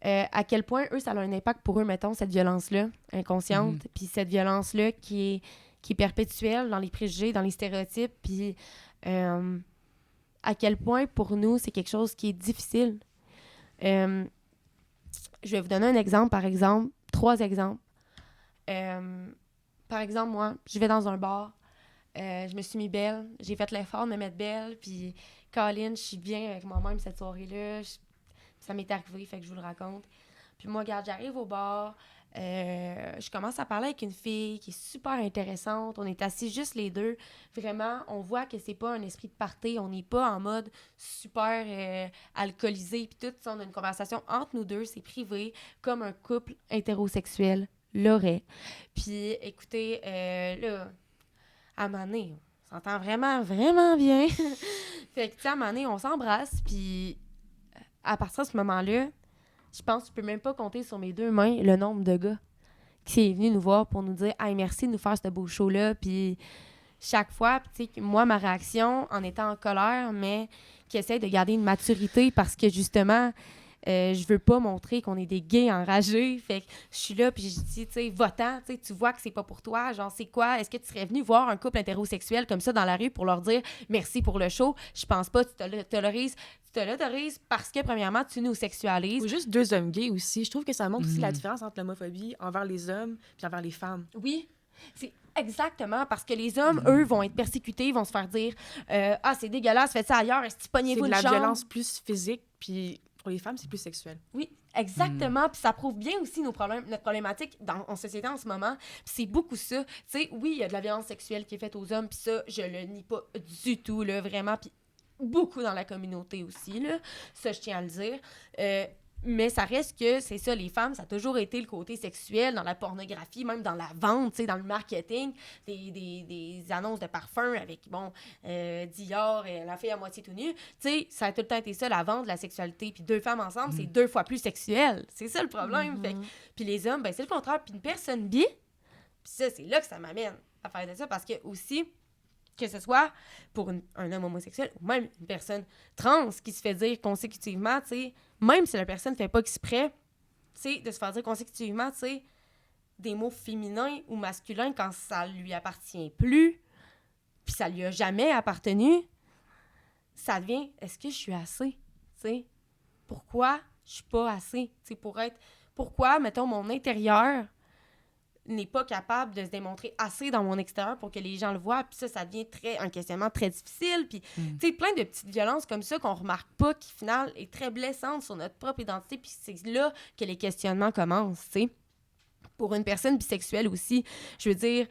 À quel point, eux, ça a un impact pour eux, mettons, cette violence-là, inconsciente, puis cette violence-là qui est perpétuelle dans les préjugés, dans les stéréotypes, puis à quel point, pour nous, c'est quelque chose qui est difficile. Je vais vous donner un exemple, par exemple, 3 exemples. Par exemple, moi, je vais dans un bar, je me suis mis belle, j'ai fait l'effort de me mettre belle, puis Colin, je suis bien avec moi-même cette soirée-là, ça m'est arrivé, fait que je vous le raconte. Puis moi, regarde, j'arrive au bar, je commence à parler avec une fille qui est super intéressante, on est assis juste les deux, vraiment, on voit que c'est pas un esprit de party, on n'est pas en mode super alcoolisé, puis tout, on a une conversation entre nous deux, c'est privé, comme un couple hétérosexuel l'aurait. Puis, écoutez, là, à un moment donné, on s'entend vraiment, vraiment bien. Fait que, tu sais, à un moment donné, on s'embrasse, puis à partir de ce moment-là, je pense que je peux même pas compter sur mes 2 mains le nombre de gars qui est venu nous voir pour nous dire « Hey, merci de nous faire ce beau show-là », puis chaque fois, tu sais, moi, ma réaction, en étant en colère, mais qui essaie de garder une maturité parce que, justement, je veux pas montrer qu'on est des gays enragés. Fait que je suis là, puis je dis, tu sais, va-t'en, tu vois que c'est pas pour toi. Genre, c'est quoi? Est-ce que tu serais venu voir un couple hétérosexuel comme ça dans la rue pour leur dire merci pour le show? Je pense pas. Tu te l'autorises parce que, premièrement, tu nous sexualises. Ou juste 2 hommes gays aussi. Je trouve que ça montre aussi la différence entre l'homophobie envers les hommes puis envers les femmes. Oui, c'est exactement, parce que les hommes, eux, vont être persécutés, vont se faire dire ah, c'est dégueulasse, faites ça ailleurs, est-ce que pognez-vous une chambre? C'est de la violence plus physique, puis pour les femmes, c'est plus sexuel. Oui, exactement. Puis ça prouve bien aussi notre problématique en société en ce moment. Puis c'est beaucoup ça. Tu sais, oui, il y a de la violence sexuelle qui est faite aux hommes, puis ça, je le nie pas du tout, là, vraiment. Puis beaucoup dans la communauté aussi, là. Ça, je tiens à le dire. Mais ça reste que, c'est ça, les femmes, ça a toujours été le côté sexuel dans la pornographie, même dans la vente, tu sais, dans le marketing, des annonces de parfums avec, bon, Dior et la fille à moitié tout nue. Tu sais, ça a tout le temps été ça, la vente, la sexualité. Puis 2 femmes ensemble, c'est 2 fois plus sexuel. C'est ça le problème. Fait puis les hommes, ben c'est le contraire. Puis une personne bi, puis ça, c'est là que ça m'amène à faire de ça, parce que aussi, que ce soit pour un homme homosexuel ou même une personne trans qui se fait dire consécutivement, tu sais, même si la personne ne fait pas exprès, tu sais, de se faire dire consécutivement, tu sais, des mots féminins ou masculins quand ça lui appartient plus, puis ça lui a jamais appartenu, ça devient, est-ce que je suis assez? Tu sais, pourquoi je suis pas assez? Tu sais, pourquoi, mettons, mon intérieur n'est pas capable de se démontrer assez dans mon extérieur pour que les gens le voient, puis ça devient un questionnement très difficile, puis tu sais, plein de petites violences comme ça qu'on remarque pas, qui, finalement, est très blessante sur notre propre identité, puis c'est là que les questionnements commencent, tu sais. Pour une personne bisexuelle aussi, je veux dire,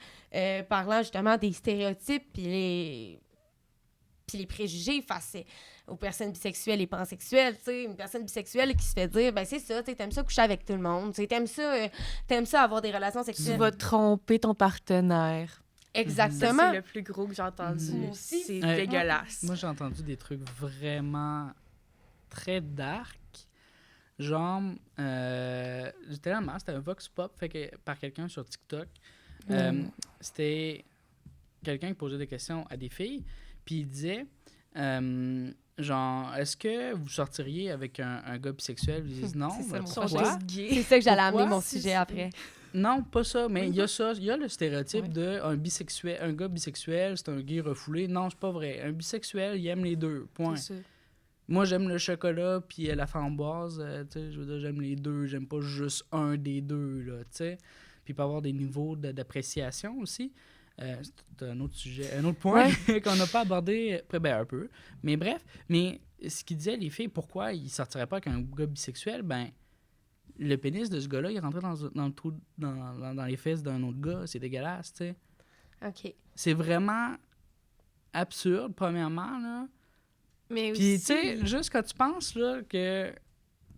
parlant justement des stéréotypes, puis les préjugés face aux personnes bisexuelles et pansexuelles, tu sais, une personne bisexuelle qui se fait dire, ben c'est ça, tu sais, t'aimes ça coucher avec tout le monde, tu sais, t'aimes ça avoir des relations sexuelles. Tu vas tromper ton partenaire. Exactement. Ça, c'est le plus gros que j'ai entendu. C'est dégueulasse. Moi, j'ai entendu des trucs vraiment très dark. Genre, j'étais là, c'était un vox pop fait que, par quelqu'un sur TikTok. C'était quelqu'un qui posait des questions à des filles, puis il disait, genre, est-ce que vous sortiriez avec un gars bisexuel? Ils disent non. C'est ça, pourquoi? C'est ça que j'allais amener mon sujet après. Non, pas ça, mais il y a ça. Il y a le stéréotype d'un bisexuel. Un gars bisexuel, c'est un gay refoulé. Non, c'est pas vrai. Un bisexuel, il aime les deux. Point. Moi, j'aime le chocolat puis la framboise. Tu sais, je veux dire, j'aime les deux. J'aime pas juste un des deux, là, tu sais. Puis il peut y avoir des niveaux d'appréciation aussi. C'est un autre sujet, un autre point qu'on n'a pas abordé, ben un peu. Mais bref, mais ce qu'il disait, les filles, pourquoi ils sortiraient pas avec un gars bisexuel, ben le pénis de ce gars-là, il est rentré dans le trou, dans les fesses d'un autre gars. C'est dégueulasse, tu sais. OK. C'est vraiment absurde, premièrement, là. Mais puis, aussi... tu sais, juste quand tu penses, là, que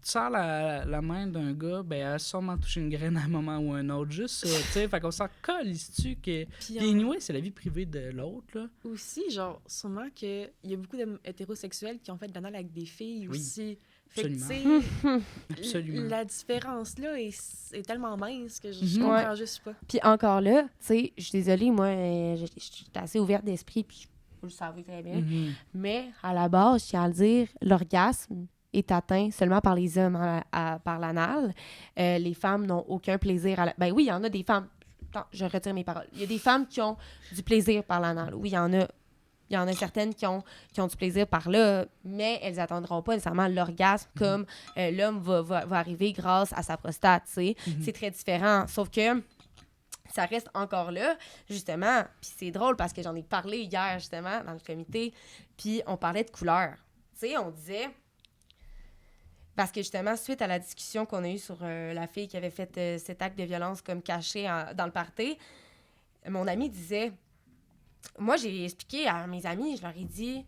tu serres la main d'un gars, ben, elle a sûrement touché une graine à un moment ou un autre. Juste ça, tu sais. Fait qu'on s'en calisse-tu que. Puis, Puis anyway, c'est la vie privée de l'autre, là. aussi, genre, sûrement qu'il y a beaucoup d'hétérosexuels qui ont fait de l'anal avec des filles Oui, aussi. Fait que, tu absolument. sais, Absolument. la différence-là est tellement mince que je Mhm. comprends juste pas. Puis encore là, tu sais, je suis désolée, moi, je suis assez ouverte d'esprit, puis vous le savez très bien. Mhm. Mais à la base, je tiens à le dire, l'orgasme est atteint seulement par les hommes par l'anal. Les femmes n'ont aucun plaisir à Ben oui, il y en a des femmes... Attends, je retire mes paroles. Il y a des femmes qui ont du plaisir par l'anal. Oui, il y en a. Il y en a certaines qui ont du plaisir par là, mais elles n'atteindront pas nécessairement l'orgasme comme l'homme va arriver grâce à sa prostate, tu sais. C'est très différent. Sauf que ça reste encore là, justement. Puis c'est drôle parce que j'en ai parlé hier, justement, dans le comité, puis on parlait de couleurs. Tu sais, on disait... Parce que justement, suite à la discussion qu'on a eue sur la fille qui avait fait cet acte de violence comme caché dans le party, mon ami disait... Moi, j'ai expliqué à mes amis, je leur ai dit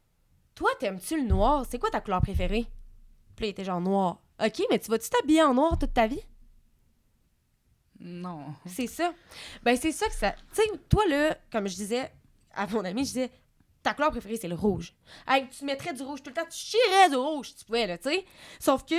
« Toi, t'aimes-tu le noir? C'est quoi ta couleur préférée? » Puis là, il était genre noir. « OK, mais tu vas-tu t'habiller en noir toute ta vie? » Non. C'est ça. Ben, c'est ça que ça... Tu sais, toi, là, comme je disais à mon ami, je disais « Ta couleur préférée, c'est le rouge. Hey, tu mettrais du rouge tout le temps, tu chierais du rouge si tu pouvais, là, tu sais. Sauf que,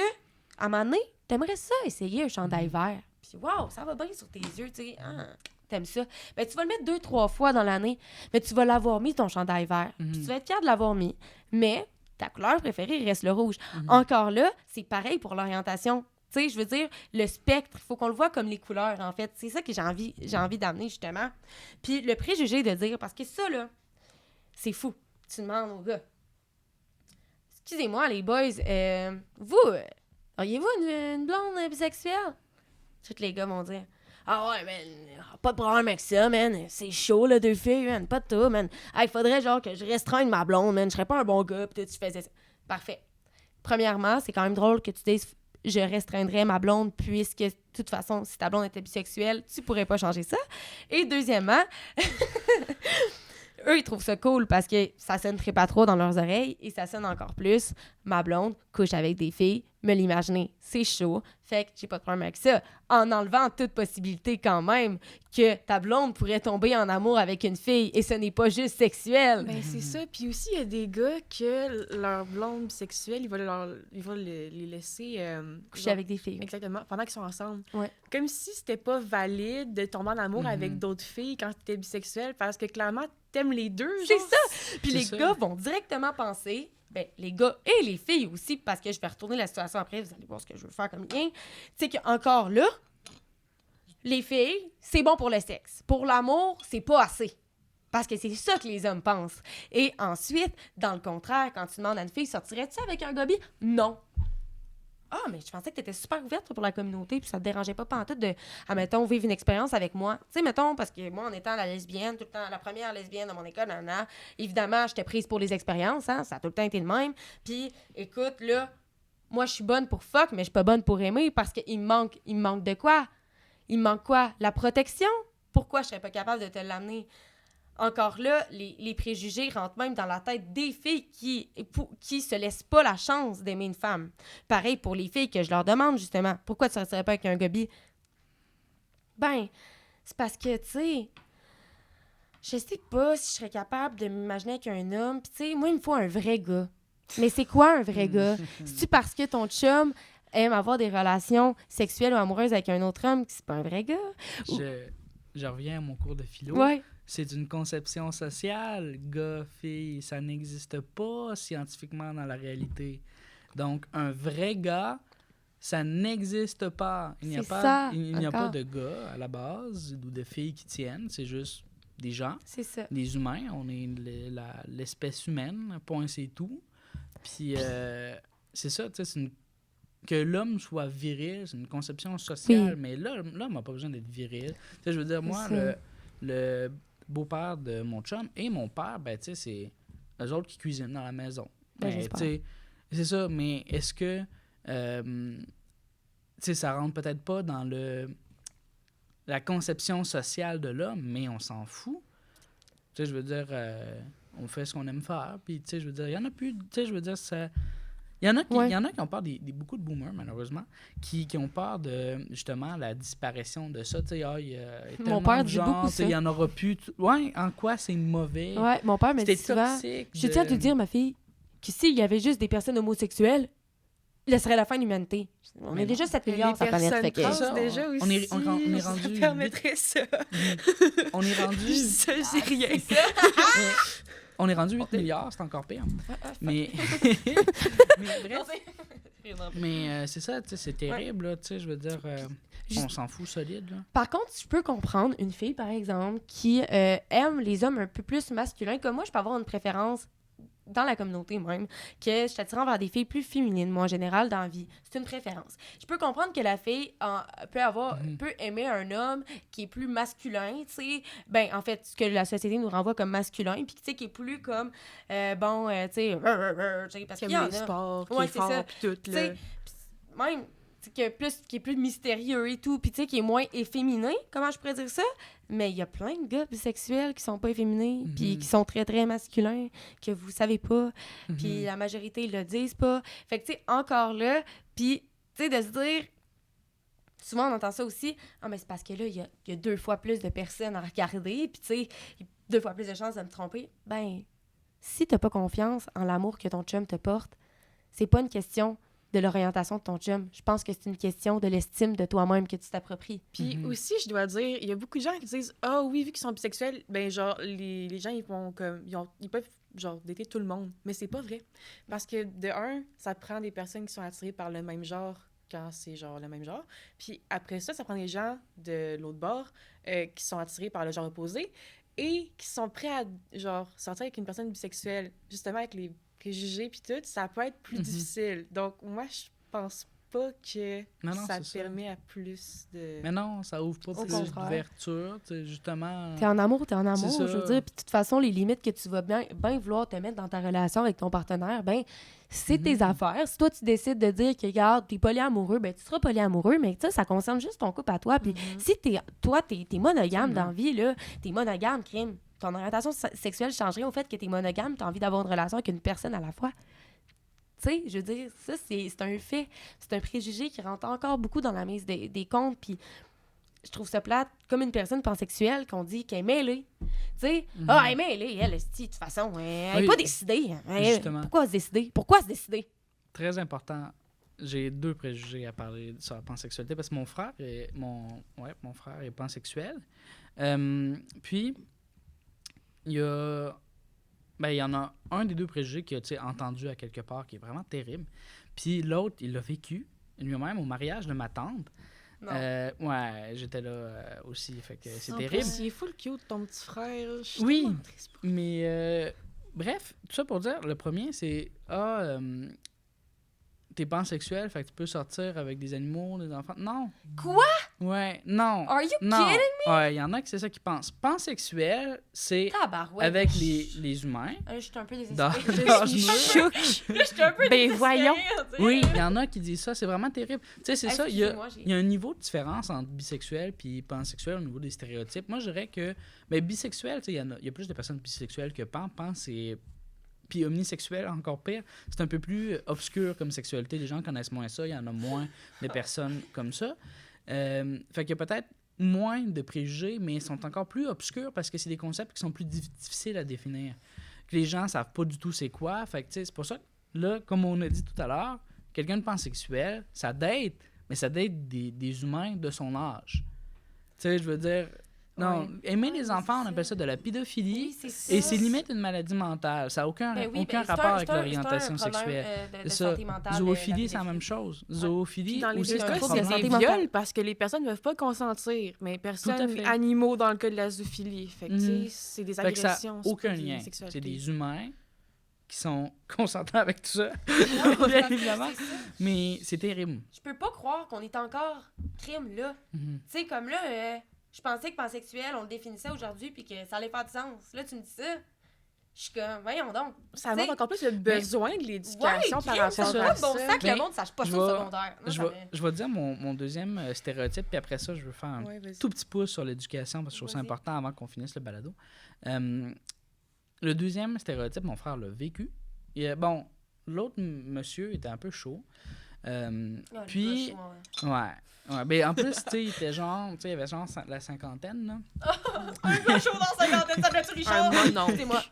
à un moment donné, t'aimerais ça essayer un chandail vert. Puis, wow, ça va bien sur tes yeux, tu sais. Ah, t'aimes ça. Ben, tu vas le mettre 2-3 fois dans l'année, mais tu vas l'avoir mis, ton chandail vert. Puis tu vas être fier de l'avoir mis. Mais ta couleur préférée reste le rouge. Encore là, c'est pareil pour l'orientation. Tu sais, je veux dire, le spectre, il faut qu'on le voit comme les couleurs, en fait. C'est ça que j'ai envie d'amener, justement. Puis le préjugé de dire, parce que ça, là, c'est fou. Tu demandes aux gars. Excusez-moi, les boys, vous, auriez-vous une blonde bisexuelle? Tous les gars vont dire, ah ouais, man, pas de problème avec ça, man. C'est chaud, là, 2 filles, man. Pas de tout, man. Il faudrait, genre, que je restreigne ma blonde, man. Je serais pas un bon gars, pis tu faisais ça. Parfait. Premièrement, c'est quand même drôle que tu dises, je restreindrais ma blonde, puisque, de toute façon, si ta blonde était bisexuelle, tu pourrais pas changer ça. Et deuxièmement, eux, ils trouvent ça cool parce que ça sonne très pas trop dans leurs oreilles et ça sonne encore plus. Ma blonde couche avec des filles, me l'imaginer, c'est chaud. Fait que j'ai pas de problème avec ça. En enlevant toute possibilité quand même que ta blonde pourrait tomber en amour avec une fille et ce n'est pas juste sexuel. Ben, c'est ça. Puis aussi, il y a des gars que leur blonde bisexuelle, ils vont les laisser... Coucher genre- avec des filles. Exactement, pendant qu'ils sont ensemble. Ouais. Comme si c'était pas valide de tomber en amour Mhm. avec d'autres filles quand t'étais bisexuel, parce que clairement, t'aimes les deux, C'est genre. ça! Puis C'est les ça. gars vont directement penser, ben, les gars et les filles aussi, parce que je vais retourner la situation après, vous allez voir ce que je veux faire comme lien. Tu sais qu'encore là, les filles, c'est bon pour le sexe. Pour l'amour, c'est pas assez. Parce que c'est ça que les hommes pensent. Et ensuite, dans le contraire, quand tu demandes à une fille, sortirais-tu avec un gobi? Non. Ah, mais je pensais que tu étais super ouverte pour la communauté, puis ça te dérangeait pas pantoute de, admettons, vivre une expérience avec moi. Tu sais, mettons, parce que moi, en étant la lesbienne, tout le temps, la première lesbienne de mon école, évidemment, j'étais prise pour les expériences, hein, ça a tout le temps été le même. Puis, écoute, là, moi, je suis bonne pour fuck, mais je suis pas bonne pour aimer, parce qu'il me manque de quoi? Il me manque quoi? La protection? Pourquoi je serais pas capable de te l'amener? Encore là, les préjugés rentrent même dans la tête des filles qui se laissent pas la chance d'aimer une femme. Pareil pour les filles que je leur demande, justement, pourquoi tu ne resterais pas avec un gobi? Ben, c'est parce que, tu sais, je sais pas si je serais capable de m'imaginer avec un homme. Puis, tu sais, moi, il me faut un vrai gars. Mais c'est quoi un vrai gars? C'est-tu parce que ton chum aime avoir des relations sexuelles ou amoureuses avec un autre homme que c'est pas un vrai gars? Je reviens à mon cours de philo. Ouais. C'est une conception sociale, gars, fille, ça n'existe pas scientifiquement dans la réalité. Donc, un vrai gars, ça n'existe pas. Il n'y a C'est pas, ça, il n'y a pas encore. de gars à la base ou de filles qui tiennent. C'est juste des gens, C'est ça. des humains. On est l'espèce humaine, point, c'est tout. Puis, c'est ça, tu sais, que l'homme soit viril, c'est une conception sociale, Oui. mais l'homme n'a pas besoin d'être viril. Tu sais, je veux dire, C'est moi, ça. le beau-père de mon chum et mon père, ben, tu sais, c'est eux autres qui cuisinent dans la maison. Ben, Ben, j'espère. tu sais, c'est ça, mais est-ce que, tu sais, ça rentre peut-être pas dans la conception sociale de l'homme, mais on s'en fout. Tu sais, je veux dire, on fait ce qu'on aime faire, puis, tu sais, je veux dire, il y en a plus, tu sais, je veux dire, ça... Il y en a qui, Ouais. il y en a qui ont peur beaucoup de boomers, malheureusement, qui ont peur de, justement, la disparition de ça. Tu sais, il y a Mon tellement père de dit gens, beaucoup tu sais, ça. il y en aura plus. Ouais, en quoi c'est mauvais? Ouais, mon père me dit C'était souvent... toxique. Je tiens à te dire, ma fille, que s'il y avait juste des personnes homosexuelles, là serait la fin de l'humanité. On Mais est déjà 7 Les milliards sur la planète. personnes Fait que... trans, Ça, déjà on aussi, est- on est ça rendu permettrait ça. On est rendu... Ça, j'ai rien. On est rendu 8 milliards, c'est encore pire. Mais, mais bref, c'est ça, tu sais, c'est terrible, là, tu sais, je veux dire, on s'en fout solide, là. Par contre, je peux comprendre une fille, par exemple, qui aime les hommes un peu plus masculins. Comme moi, je peux avoir une préférence dans la communauté même, que je suis attirée vers des filles plus féminines, moi, en général, dans la vie. C'est une préférence. Je peux comprendre que la fille peut aimer un homme qui est plus masculin, tu sais. Ben, en fait, ce que la société nous renvoie comme masculin, puis tu sais, qui est plus comme, tu sais, parce qu'il y en Comme les a. sports, qui Ouais, est c'est fort, ça. puis tout, Tu là. sais, même qui est plus mystérieux et tout, puis tu sais, qui est moins efféminé, comment je pourrais dire ça? Mais il y a plein de gars bisexuels qui sont pas efféminés, puis qui sont très, très masculins, que vous savez pas, puis la majorité, ils le disent pas. Fait que, tu sais, encore là, puis, tu sais, de se dire... Souvent, on entend ça aussi. Ah, mais c'est parce que là, il y a 2 fois plus de personnes à regarder, puis, tu sais, 2 fois plus de chances de me tromper. Ben, si t'as pas confiance en l'amour que ton chum te porte, c'est pas une question de l'orientation de ton chum. Je pense que c'est une question de l'estime de toi-même que tu t'appropries. Puis aussi, je dois dire, il y a beaucoup de gens qui disent « Ah oui, vu qu'ils sont bisexuels, ben genre, les gens, ils vont comme... Ils peuvent, genre, dater tout le monde. » Mais c'est pas vrai. Parce que, de un, ça prend des personnes qui sont attirées par le même genre quand c'est, genre, le même genre. Puis après ça prend des gens de l'autre bord qui sont attirés par le genre opposé et qui sont prêts à, genre, sortir avec une personne bisexuelle, justement avec les préjugés puis tout, ça peut être plus difficile. Donc, moi, je pense pas que Non, ça c'est ça. permet à plus de... Mais non, ça ouvre pas Au plus contraire. d'ouverture, tu sais, justement. T'es en amour, t'es en amour, C'est ça. je veux dire. Puis de toute façon, les limites que tu vas bien vouloir te mettre dans ta relation avec ton partenaire, ben c'est tes affaires. Si toi, tu décides de dire que, regarde, t'es polyamoureux, ben tu seras polyamoureux, mais tu sais, ça concerne juste ton couple à toi. Puis si t'es monogame dans la vie, là, t'es monogame, crime. Ton orientation sexuelle changerait au fait que t'es monogame, t'as envie d'avoir une relation avec une personne à la fois. Tu sais, je veux dire, ça, c'est un fait. C'est un préjugé qui rentre encore beaucoup dans la mise des comptes. Puis je trouve ça plate, comme une personne pansexuelle qu'on dit qu'elle est mêlée. Tu sais, elle est mêlée, elle, esti, de toute façon, elle n'est Oui, pas décidée. justement. Pourquoi se décider? Pourquoi se décider? Très important. J'ai 2 préjugés à parler sur la pansexualité parce que mon frère est pansexuel. Puis, il y en a un des 2 préjugés qui a, tu sais, entendu à quelque part qui est vraiment terrible. Puis l'autre, il l'a vécu lui-même au mariage de ma tante. Non. Ouais, j'étais là aussi, fait que c'est En terrible. plus, il est full cute, ton petit frère. Je suis Oui. tellement triste pour lui. Mais bref, tout ça pour dire, le premier, c'est t'es pansexuel, fait que tu peux sortir avec des animaux, des enfants. Non. Quoi? Ouais, non. Are you non. kidding Ouais, il y en a qui c'est ça qui pensent. Pansexuel, c'est Tabarouette. avec les humains. Je suis un peu Dans- désespérée. dans Je suis une- choquée. Je suis un peu Ben, désespérée, voyons. tu sais. Oui, il y en a qui disent ça, c'est vraiment terrible. Tu sais, c'est ça, il y a Excusez-moi, un niveau de différence entre bisexuel et pansexuel au niveau des stéréotypes. Moi, je dirais que bisexuel, tu sais, il y a plus de personnes bisexuelles que pan. Pan, c'est... Puis omnisexuel, encore pire, c'est un peu plus obscur comme sexualité. Les gens connaissent moins ça, il y en a moins de personnes comme ça. Fait qu'il y a peut-être moins de préjugés, mais ils sont encore plus obscurs parce que c'est des concepts qui sont plus difficiles à définir. Que les gens savent pas du tout c'est quoi. Fait que, tu sais, c'est pour ça que, là, comme on a dit tout à l'heure, quelqu'un de pansexuel, ça date, mais ça date des humains de son âge. Tu sais, je veux dire... Non, aimer les enfants, on appelle ça de la pédophilie. Oui, c'est ça. Et c'est limite une maladie mentale. Ça n'a aucun, Ben oui, aucun c'est rapport un- avec c'est un- l'orientation c'est un problème, sexuelle. de C'est ça. santé mentale, Zoophilie, la c'est la même pédophilie. chose. Zoophilie, Puis dans les aussi, deux c'est un cas, problème. c'est Santé des mentale. viols parce que les personnes ne peuvent pas consentir, mais Tout à personne, fait. animaux dans le cas de la zoophilie. Fait que, tu sais, c'est des Fait que ça agressions. n'a c'est aucun pas des lien. sexualités. C'est des humains qui sont consentants avec tout ça. Non, Bien c'est évidemment. ça. Mais c'est terrible. Je peux pas croire qu'on est encore crime là. Mhm. Tu sais, comme là, je pensais que pansexuel, on le définissait aujourd'hui puis que ça allait faire du sens. Là, tu me dis ça. Je suis comme, voyons donc. Ça T'sais, montre encore plus le besoin de l'éducation par rapport ça à n'a pas de bon ça. sens que Mais le monde sache pas je ça au vais- secondaire. Moi, Je ça vais, me- je vais dire mon deuxième stéréotype, puis après ça, je veux faire un Ouais, vas-y. tout petit pouce sur l'éducation, parce que je trouve ça Vas-y. important avant qu'on finisse le balado. Le deuxième stéréotype, mon frère l'a vécu. Bon, l'autre monsieur était un peu chaud. Ah, Puis, le gars chaud, ouais. ouais. Ben, en plus, tu sais, il était genre, tu sais, il avait genre la cinquantaine, là. Un gars chaud dans 50 ça fait-tu Richard? Un monon. C'est moi.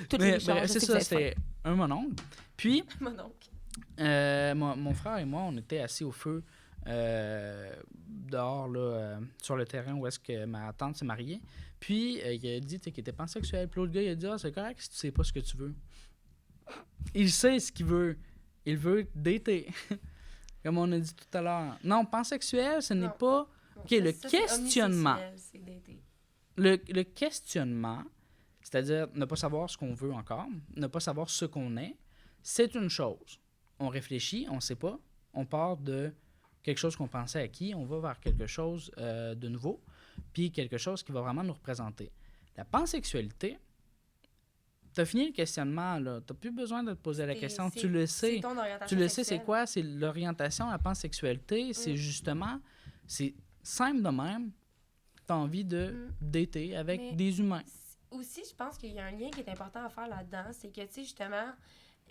Tous les Mais, Richards, ben, je c'est sais que ça, vous êtes c'était un mononcle. Puis, fin. Mon oncle. mon frère et moi, on était assis au feu dehors, là, sur le terrain où est-ce que ma tante s'est mariée. Puis, il a dit qu'il était pansexuel. Puis l'autre gars, il a dit « Ah, c'est correct si tu sais pas ce que tu veux. » Il sait ce qu'il veut. Il veut dater. Comme on a dit tout à l'heure. Non, pansexuel, ce n'est Non. pas... Donc, OK, le ça, c'est questionnement. homosexuel, c'est daté. Le questionnement, c'est-à-dire ne pas savoir ce qu'on veut encore, ne pas savoir ce qu'on est, c'est une chose. On réfléchit, on ne sait pas, on part de quelque chose qu'on pensait acquis, on va vers quelque chose de nouveau, puis quelque chose qui va vraiment nous représenter. La pansexualité, tu as fini le questionnement, là. Tu n'as plus besoin de te poser la question, tu le sais. C'est ton orientation Tu le sais, c'est sexuelle. quoi? C'est l'orientation, la pansexualité, c'est justement, c'est simple de même, tu as envie de dater avec Mais- des humains. Aussi, je pense qu'il y a un lien qui est important à faire là-dedans, c'est que, tu sais, justement,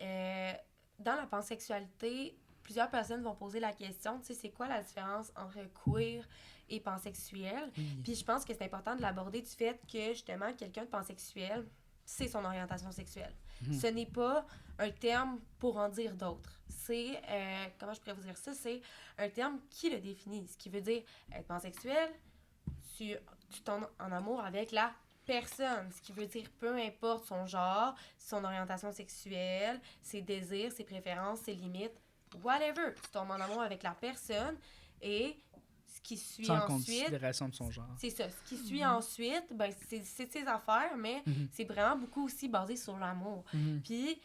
dans la pansexualité, plusieurs personnes vont poser la question, tu sais, c'est quoi la différence entre queer et pansexuel? Puis je pense que c'est important de l'aborder du fait que, justement, quelqu'un de pansexuel, c'est son orientation sexuelle. Ce n'est pas un terme pour en dire d'autres. C'est, comment je pourrais vous dire ça, c'est un terme qui le définit. Ce qui veut dire être pansexuel, tu tombes en amour avec la personne. Ce qui veut dire peu importe son genre, son orientation sexuelle, ses désirs, ses préférences, ses limites, whatever. Tu tombes en amour avec la personne et ce qui suit Sans ensuite... considération de son genre. C'est ça. Ce qui suit ensuite, ben, c'est ses affaires, mais c'est vraiment beaucoup aussi basé sur l'amour. Puis,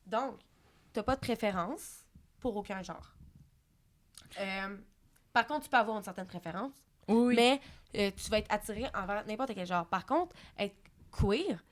donc, t'as pas de préférence pour aucun genre. Par contre, tu peux avoir une certaine préférence, Oui. mais tu vas être attiré envers n'importe quel genre. Par contre, être queer,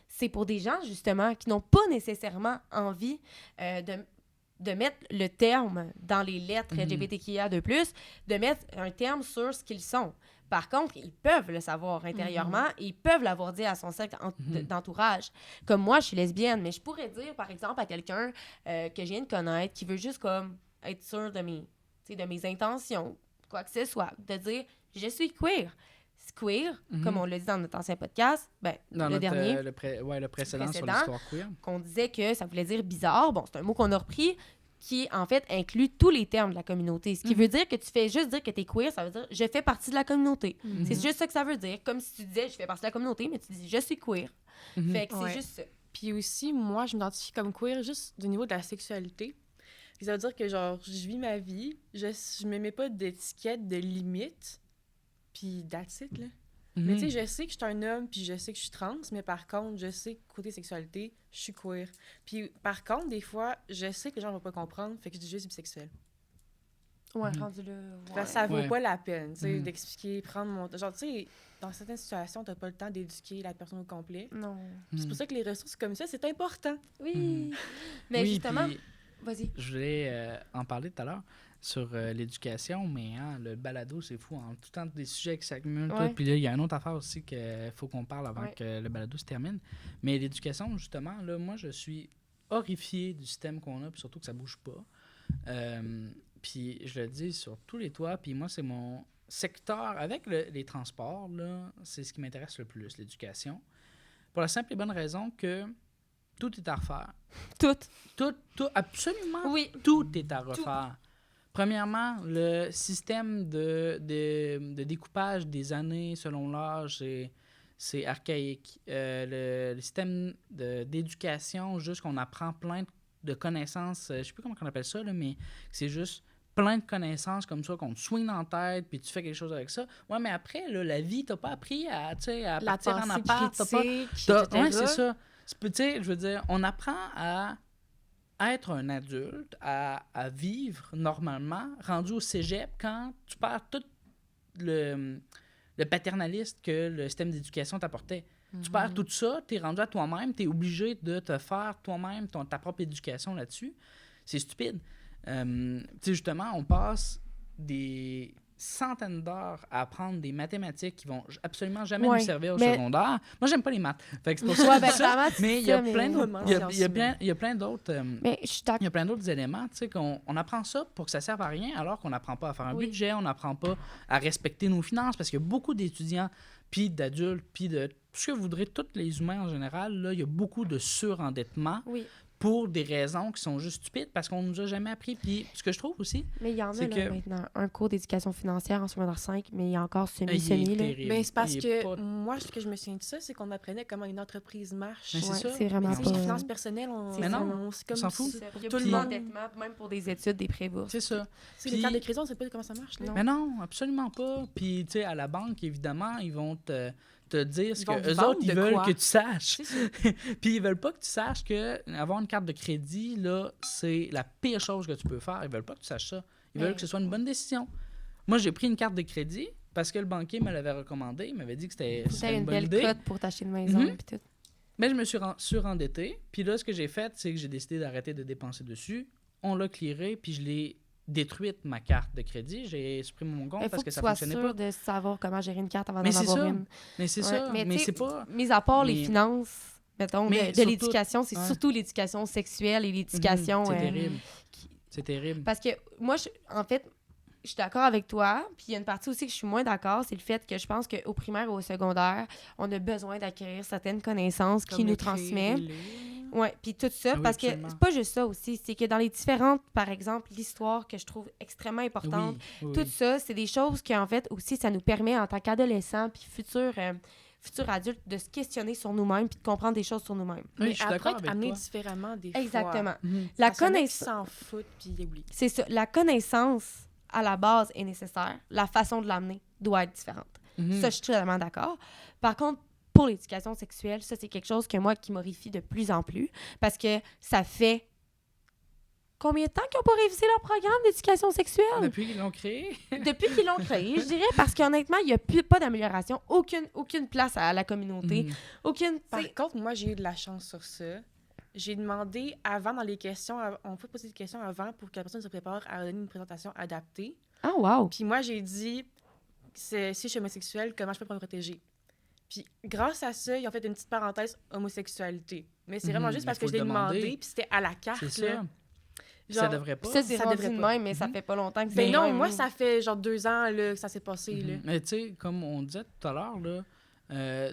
c'est pour des gens, justement, qui n'ont pas nécessairement envie de mettre le terme dans les lettres LGBTQIA2+, de mettre un terme sur ce qu'ils sont. Par contre, ils peuvent le savoir intérieurement et ils peuvent l'avoir dit à son cercle d'entourage. Comme moi, je suis lesbienne, mais je pourrais dire, par exemple, à quelqu'un que je viens de connaître, qui veut juste comme être sûr de mes intentions, quoi que ce soit, de dire « je suis queer ». Queer, comme on l'a dit dans notre ancien podcast, ben, Dans le dernier, le précédent sur précédent. l'histoire queer. qu'on disait que ça voulait dire bizarre. Bon, c'est un mot qu'on a repris qui, en fait, inclut tous les termes de la communauté. Ce qui veut dire que tu fais juste dire que t'es queer, ça veut dire « je fais partie de la communauté ». C'est juste ça que ça veut dire. Comme si tu disais « je fais partie de la communauté », mais tu dis « je suis queer ». Fait que Ouais. c'est juste ça. Puis aussi, moi, je m'identifie comme queer juste du niveau de la sexualité. Puis ça veut dire que, genre, je vis ma vie, je me mets pas d'étiquette, de limite, puis that's it, là. Mais tu sais, je sais que je suis un homme, puis je sais que je suis trans, mais par contre, je sais que côté sexualité, je suis queer. Puis par contre, des fois, je sais que les gens vont pas comprendre, fait que je dis juste bisexuel. Ouais, rendu là. Parce que ça vaut Ouais. pas la peine, tu sais, d'expliquer, prendre mon... Genre, tu sais, dans certaines situations, t'as pas le temps d'éduquer la personne au complet. Non. Puis c'est pour ça que les ressources comme ça, c'est important. Oui. Mais Oui, justement, puis vas-y. je voulais en parler tout à l'heure sur l'éducation, mais le balado, c'est fou. En tout temps, des sujets qui s'accumulent. Ouais. tout. Puis là, il y a une autre affaire aussi qu'il faut qu'on parle avant Ouais. que le balado se termine. Mais l'éducation, justement, là, moi, je suis horrifié du système qu'on a, puis surtout que ça bouge pas. Puis je le dis sur tous les toits, puis moi, c'est mon secteur, avec les transports, là, c'est ce qui m'intéresse le plus, l'éducation. Pour la simple et bonne raison que tout est à refaire. Tout. Tout, absolument Oui. tout est à refaire. Premièrement, le système de découpage des années selon l'âge, c'est archaïque. Le système d'éducation, juste qu'on apprend plein de connaissances, je sais plus comment on appelle ça, là, mais c'est juste plein de connaissances comme ça qu'on te swing dans la tête, puis tu fais quelque chose avec ça. Ouais, mais après, là, la vie, t'as pas appris à La partir en pensée appart. critique, Ouais, etc. c'est ça. Tu sais, je veux dire, on apprend à être un adulte, à vivre normalement, rendu au cégep, quand tu perds tout le paternaliste que le système d'éducation t'apportait. Tu perds tout ça, tu es rendu à toi-même, tu es obligé de te faire toi-même ta propre éducation là-dessus. C'est stupide. Tu sais, justement, on passe des centaines d'heures à apprendre des mathématiques qui vont absolument jamais Ouais, nous servir au mais- secondaire. Moi, j'aime pas les maths. Fait que c'est pour ça Ouais, que ben, je dis ça. clairement, tu Mais dis il y a ça, mais- plein d'autres... Vraiment, Il y a sciences plein, il y a plein d'autres... Mais je suis d'accord. Il y a plein d'autres éléments, tu sais, qu'on apprend ça pour que ça serve à rien, alors qu'on n'apprend pas à faire un Oui. budget, on n'apprend pas à respecter nos finances, parce qu'il y a beaucoup d'étudiants, puis d'adultes, puis de tout ce que vous voudrez, tous les humains en général, là, il y a beaucoup de surendettement Oui, pour des raisons qui sont juste stupides, parce qu'on nous a jamais appris. Puis ce que je trouve aussi, mais il y en a c'est là, que- maintenant un cours d'éducation financière en secondaire 5, mais il y a encore il est semi là. terrible. Mais c'est parce Il que est pas- moi, ce que je me souviens de ça, c'est qu'on apprenait comment une entreprise marche. Mais c'est Ouais, ça. c'est vraiment Mais pas. tu sais, les finances personnelles, C'est Mais ça. non, c'est comme on s'en fout. si- Il y a tout plus le monde. d'endettement, même pour des études, des pré-bourses. C'est ça. Tu sais, les Puis- cartes de crédit, on sait pas comment ça marche. Là. Non. Mais non, absolument pas. Puis, tu sais, à la banque, évidemment, ils vont te dire ce Ils vont que te eux vendre autres, ils de veulent quoi? que tu saches. C'est ça. Puis ils veulent pas que tu saches que avoir une carte de crédit, là, c'est la pire chose que tu peux faire. Ils veulent pas que tu saches ça. Ils veulent Mais- que ce soit une bonne décision. Moi, j'ai pris une carte de crédit parce que le banquier me l'avait recommandé. Il m'avait dit que c'était C'était une une bonne belle idée. cote pour t'acheter une maison Mhm. puis tout. Mais je me suis surendetté. Puis là, ce que j'ai fait, c'est que j'ai décidé d'arrêter de dépenser dessus. On l'a clearé, puis je l'ai détruite, ma carte de crédit. J'ai supprimé mon compte Il faut parce que que tu ça sois fonctionnait sûr pas. de savoir comment gérer une carte avant Mais d'en c'est avoir ça. une. Mais c'est Ouais, ça. mais Mais tu sais, c'est pas... Mis à part les Mais- finances, mettons, Mais de surtout- l'éducation, c'est ouais. surtout l'éducation sexuelle et l'éducation... C'est euh, terrible. qui- C'est terrible. Parce que moi, en fait, je suis d'accord avec toi. Puis il y a une partie aussi que je suis moins d'accord, c'est le fait que je pense qu'au primaire ou au secondaire, on a besoin d'acquérir certaines connaissances qui Comme nous l'écrire, transmet. les lire. Oui, puis tout ça, Ah oui, parce que absolument. c'est pas juste ça aussi, c'est que dans les différentes, par exemple, l'histoire que je trouve extrêmement importante, Oui, oui, tout oui. ça, c'est des choses qui, en fait, aussi, ça nous permet, en tant qu'adolescents puis futurs adultes, de se questionner sur nous-mêmes puis de comprendre des choses sur nous-mêmes. Oui, Mais je suis après, d'accord être avec amené toi. différemment des Exactement. Mhm. La Parce qu'il y en a qui connaissance, s'en foutent puis ils oublient. c'est ça, la connaissance, à la base, est nécessaire. La façon de l'amener doit être différente. Mhm. Ça, je suis totalement d'accord. Par contre, pour l'éducation sexuelle, ça, c'est quelque chose que moi, qui m'horrifie de plus en plus, parce que ça fait combien de temps qu'ils n'ont pas révisé leur programme d'éducation sexuelle? Depuis qu'ils l'ont créé. Depuis qu'ils l'ont créé, je dirais, parce qu'honnêtement, il n'y a pas d'amélioration, aucune place à la communauté, Mhm. aucune... Par tu sais, contre, moi, j'ai eu de la chance sur ça. J'ai demandé avant dans les questions, on peut poser des questions avant pour que la personne se prépare à donner une présentation adaptée. Ah, wow! Puis moi, j'ai dit, si je suis homosexuelle, comment je peux me protéger? Puis grâce à ça, ils ont fait une petite parenthèse homosexualité. Mais c'est vraiment Mhm, juste mais parce faut que je l'ai le demander. demandé, puis c'était à la carte. C'est ça. là. Ça devrait pas. Ça, c'est ça rendu devrait de pas. même, mais ça fait pas longtemps que c'est Mais de non, même. moi, ça fait genre 2 ans là, que ça s'est passé. Là. Mhm. Mais tu sais, comme on disait tout à l'heure, là,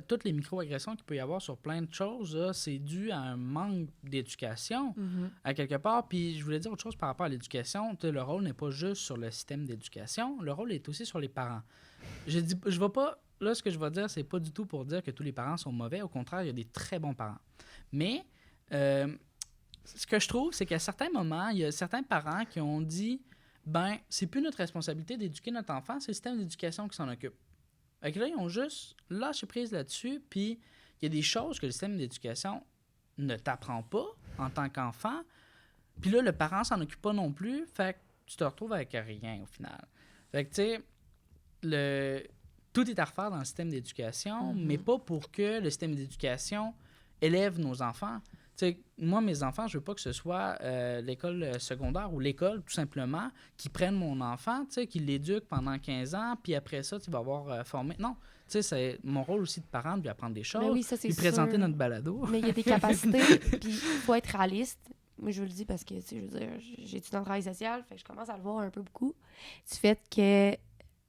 toutes les micro-agressions qu'il peut y avoir sur plein de choses, là, c'est dû à un manque d'éducation, à quelque part. Puis je voulais dire autre chose par rapport à l'éducation. Tu sais, le rôle n'est pas juste sur le système d'éducation, le rôle est aussi sur les parents. Je vais pas... Là, ce que je vais dire, c'est pas du tout pour dire que tous les parents sont mauvais. Au contraire, il y a des très bons parents. Mais ce que je trouve, c'est qu'à certains moments, il y a certains parents qui ont dit ben, c'est plus notre responsabilité d'éduquer notre enfant, c'est le système d'éducation qui s'en occupe. Fait que là, ils ont juste lâché prise là-dessus, puis il y a des choses que le système d'éducation ne t'apprend pas en tant qu'enfant, puis là, le parent s'en occupe pas non plus, fait que tu te retrouves avec rien au final. Fait que, tu sais, tout est à refaire dans le système d'éducation, mais pas pour que le système d'éducation élève nos enfants. Tu sais, moi, mes enfants, je veux pas que ce soit l'école secondaire ou l'école, tout simplement, qui prenne mon enfant, tu sais, qui l'éduque pendant 15 ans, puis après ça, tu vas avoir formé. Non, tu sais, c'est mon rôle aussi de parent de lui apprendre des choses, Ben oui, ça, c'est lui présenter sûr. notre balado. Mais il y a des capacités, puis il faut être réaliste. Moi, je vous le dis parce que, tu sais, je veux dire, j'étudie en travail social, fait que je commence à le voir un peu beaucoup. Du fait que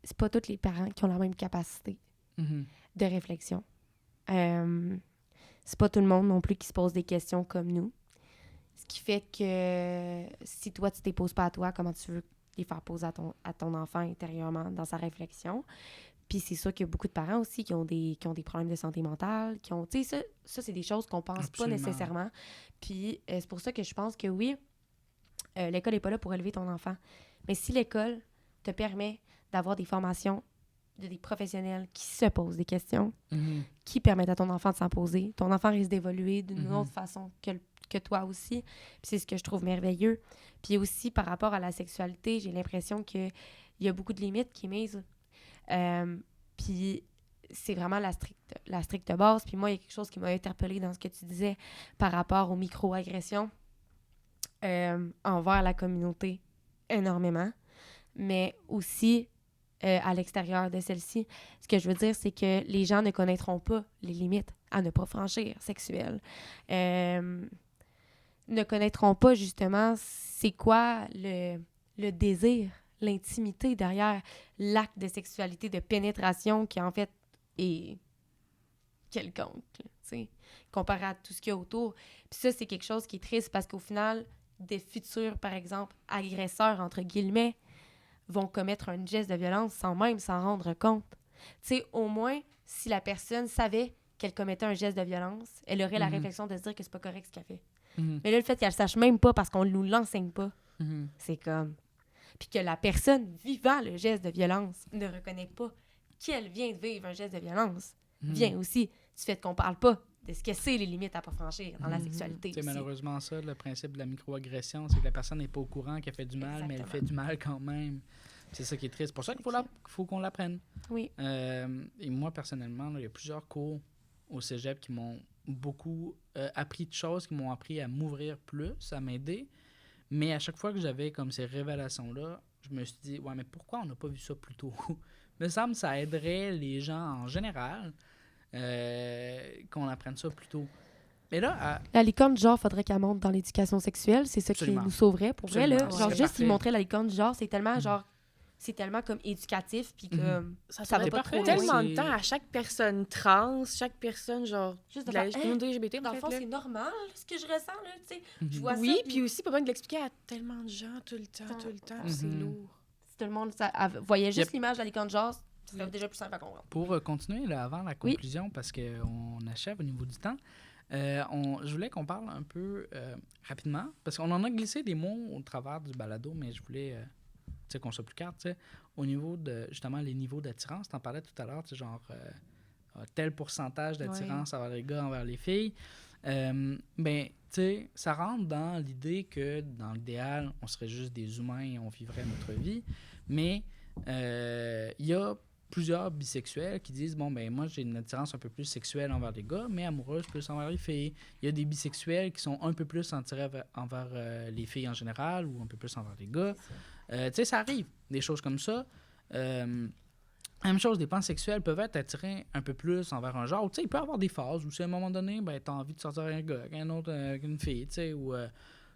c'est pas tous les parents qui ont la même capacité Mhm. de réflexion. C'est pas tout le monde non plus qui se pose des questions comme nous. Ce qui fait que si toi, tu ne les poses pas à toi, comment tu veux les faire poser à ton enfant intérieurement dans sa réflexion? Puis c'est sûr qu'il y a beaucoup de parents aussi qui ont des problèmes de santé mentale, qui ont, tu sais, ça c'est des choses qu'on pense Absolument. pas nécessairement. Puis c'est pour ça que je pense que oui, l'école n'est pas là pour élever ton enfant. Mais si l'école te permet d'avoir des formations de des professionnels qui se posent des questions, Mhm. qui permettent à ton enfant de s'en poser, ton enfant risque d'évoluer d'une Mhm. autre façon que toi aussi. Puis c'est ce que je trouve merveilleux. Puis aussi, par rapport à la sexualité, j'ai l'impression qu'il y a beaucoup de limites qui misent. Puis c'est vraiment la stricte base. Puis moi, il y a quelque chose qui m'a interpellée dans ce que tu disais par rapport aux micro-agressions envers la communauté énormément. Mais aussi, à l'extérieur de celle-ci. Ce que je veux dire, c'est que les gens ne connaîtront pas les limites à ne pas franchir sexuelles. Ne connaîtront pas, justement, c'est quoi le désir, l'intimité derrière l'acte de sexualité, de pénétration qui, en fait, est quelconque, tu sais, comparé à tout ce qu'il y a autour. Puis ça, c'est quelque chose qui est triste parce qu'au final, des futurs, par exemple, agresseurs, entre guillemets, vont commettre un geste de violence sans même s'en rendre compte. Tu sais, au moins, si la personne savait qu'elle commettait un geste de violence, elle aurait la réflexion de se dire que c'est pas correct ce qu'elle fait. Mais là, le fait qu'elle le sache même pas parce qu'on nous l'enseigne pas, c'est comme... Puis que la personne vivant le geste de violence ne reconnaît pas qu'elle vient de vivre un geste de violence, vient aussi du fait qu'on parle pas de ce que c'est les limites à pas franchir dans la sexualité. C'est malheureusement ça, le principe de la microagression, c'est que la personne n'est pas au courant qu'elle fait du mal, mais elle fait du mal quand même. C'est ça qui est triste. C'est pour ça qu'il faut qu'on l'apprenne. Oui. Et moi, personnellement, là, il y a plusieurs cours au cégep qui m'ont beaucoup appris de choses, qui m'ont appris à m'ouvrir plus, à m'aider. Mais à chaque fois que j'avais comme ces révélations-là, je me suis dit, ouais, mais pourquoi on n'a pas vu ça plus tôt? Il me semble que ça aiderait les gens en général qu'on apprenne ça plus tôt. Mais là, la licorne du genre, faudrait qu'elle monte dans l'éducation sexuelle. C'est ça Absolument. qui nous sauverait, pour vrai. Là. Ouais. Genre, C'est juste parfait. y montrer la licorne du genre, c'est tellement, genre, c'est tellement comme éducatif, puis comme ça va serait pas trop parfait. loin. tellement de C'est- temps à chaque personne trans, chaque personne, genre, Juste de de la faire, communauté LGBT, Dans en le fait, fond, là. c'est normal, ce que je ressens, là, tu sais. Je vois Oui, ça, puis aussi, pas besoin de l'expliquer à tellement de gens tout le temps, c'est Mhm. lourd. si tout le monde voyait juste Yep. l'image de la licorne du genre, ça serait déjà plus simple à comprendre. pour continuer là, avant la conclusion, parce qu'on achève au niveau du temps, je voulais qu'on parle un peu rapidement, parce qu'on en a glissé des mots au travers du balado, mais je voulais qu'on soit plus clair, au niveau de, justement, les niveaux d'attirance. Tu en parlais tout à l'heure, genre tel pourcentage d'attirance envers les gars, envers les filles. Ben, tu sais, ça rentre dans l'idée que, dans l'idéal, on serait juste des humains et on vivrait notre vie, mais il y a plusieurs bisexuels qui disent, bon, ben moi, j'ai une attirance un peu plus sexuelle envers les gars, mais amoureuse plus envers les filles. Il y a des bisexuels qui sont un peu plus attirés envers les filles en général ou un peu plus envers les gars. Tu sais, ça arrive, des choses comme ça. Même chose, des pansexuels peuvent être attirés un peu plus envers un genre. Tu sais, il peut y avoir des phases où, si à un moment donné, ben, tu as envie de sortir avec un gars, avec un autre, avec une fille, tu sais, ou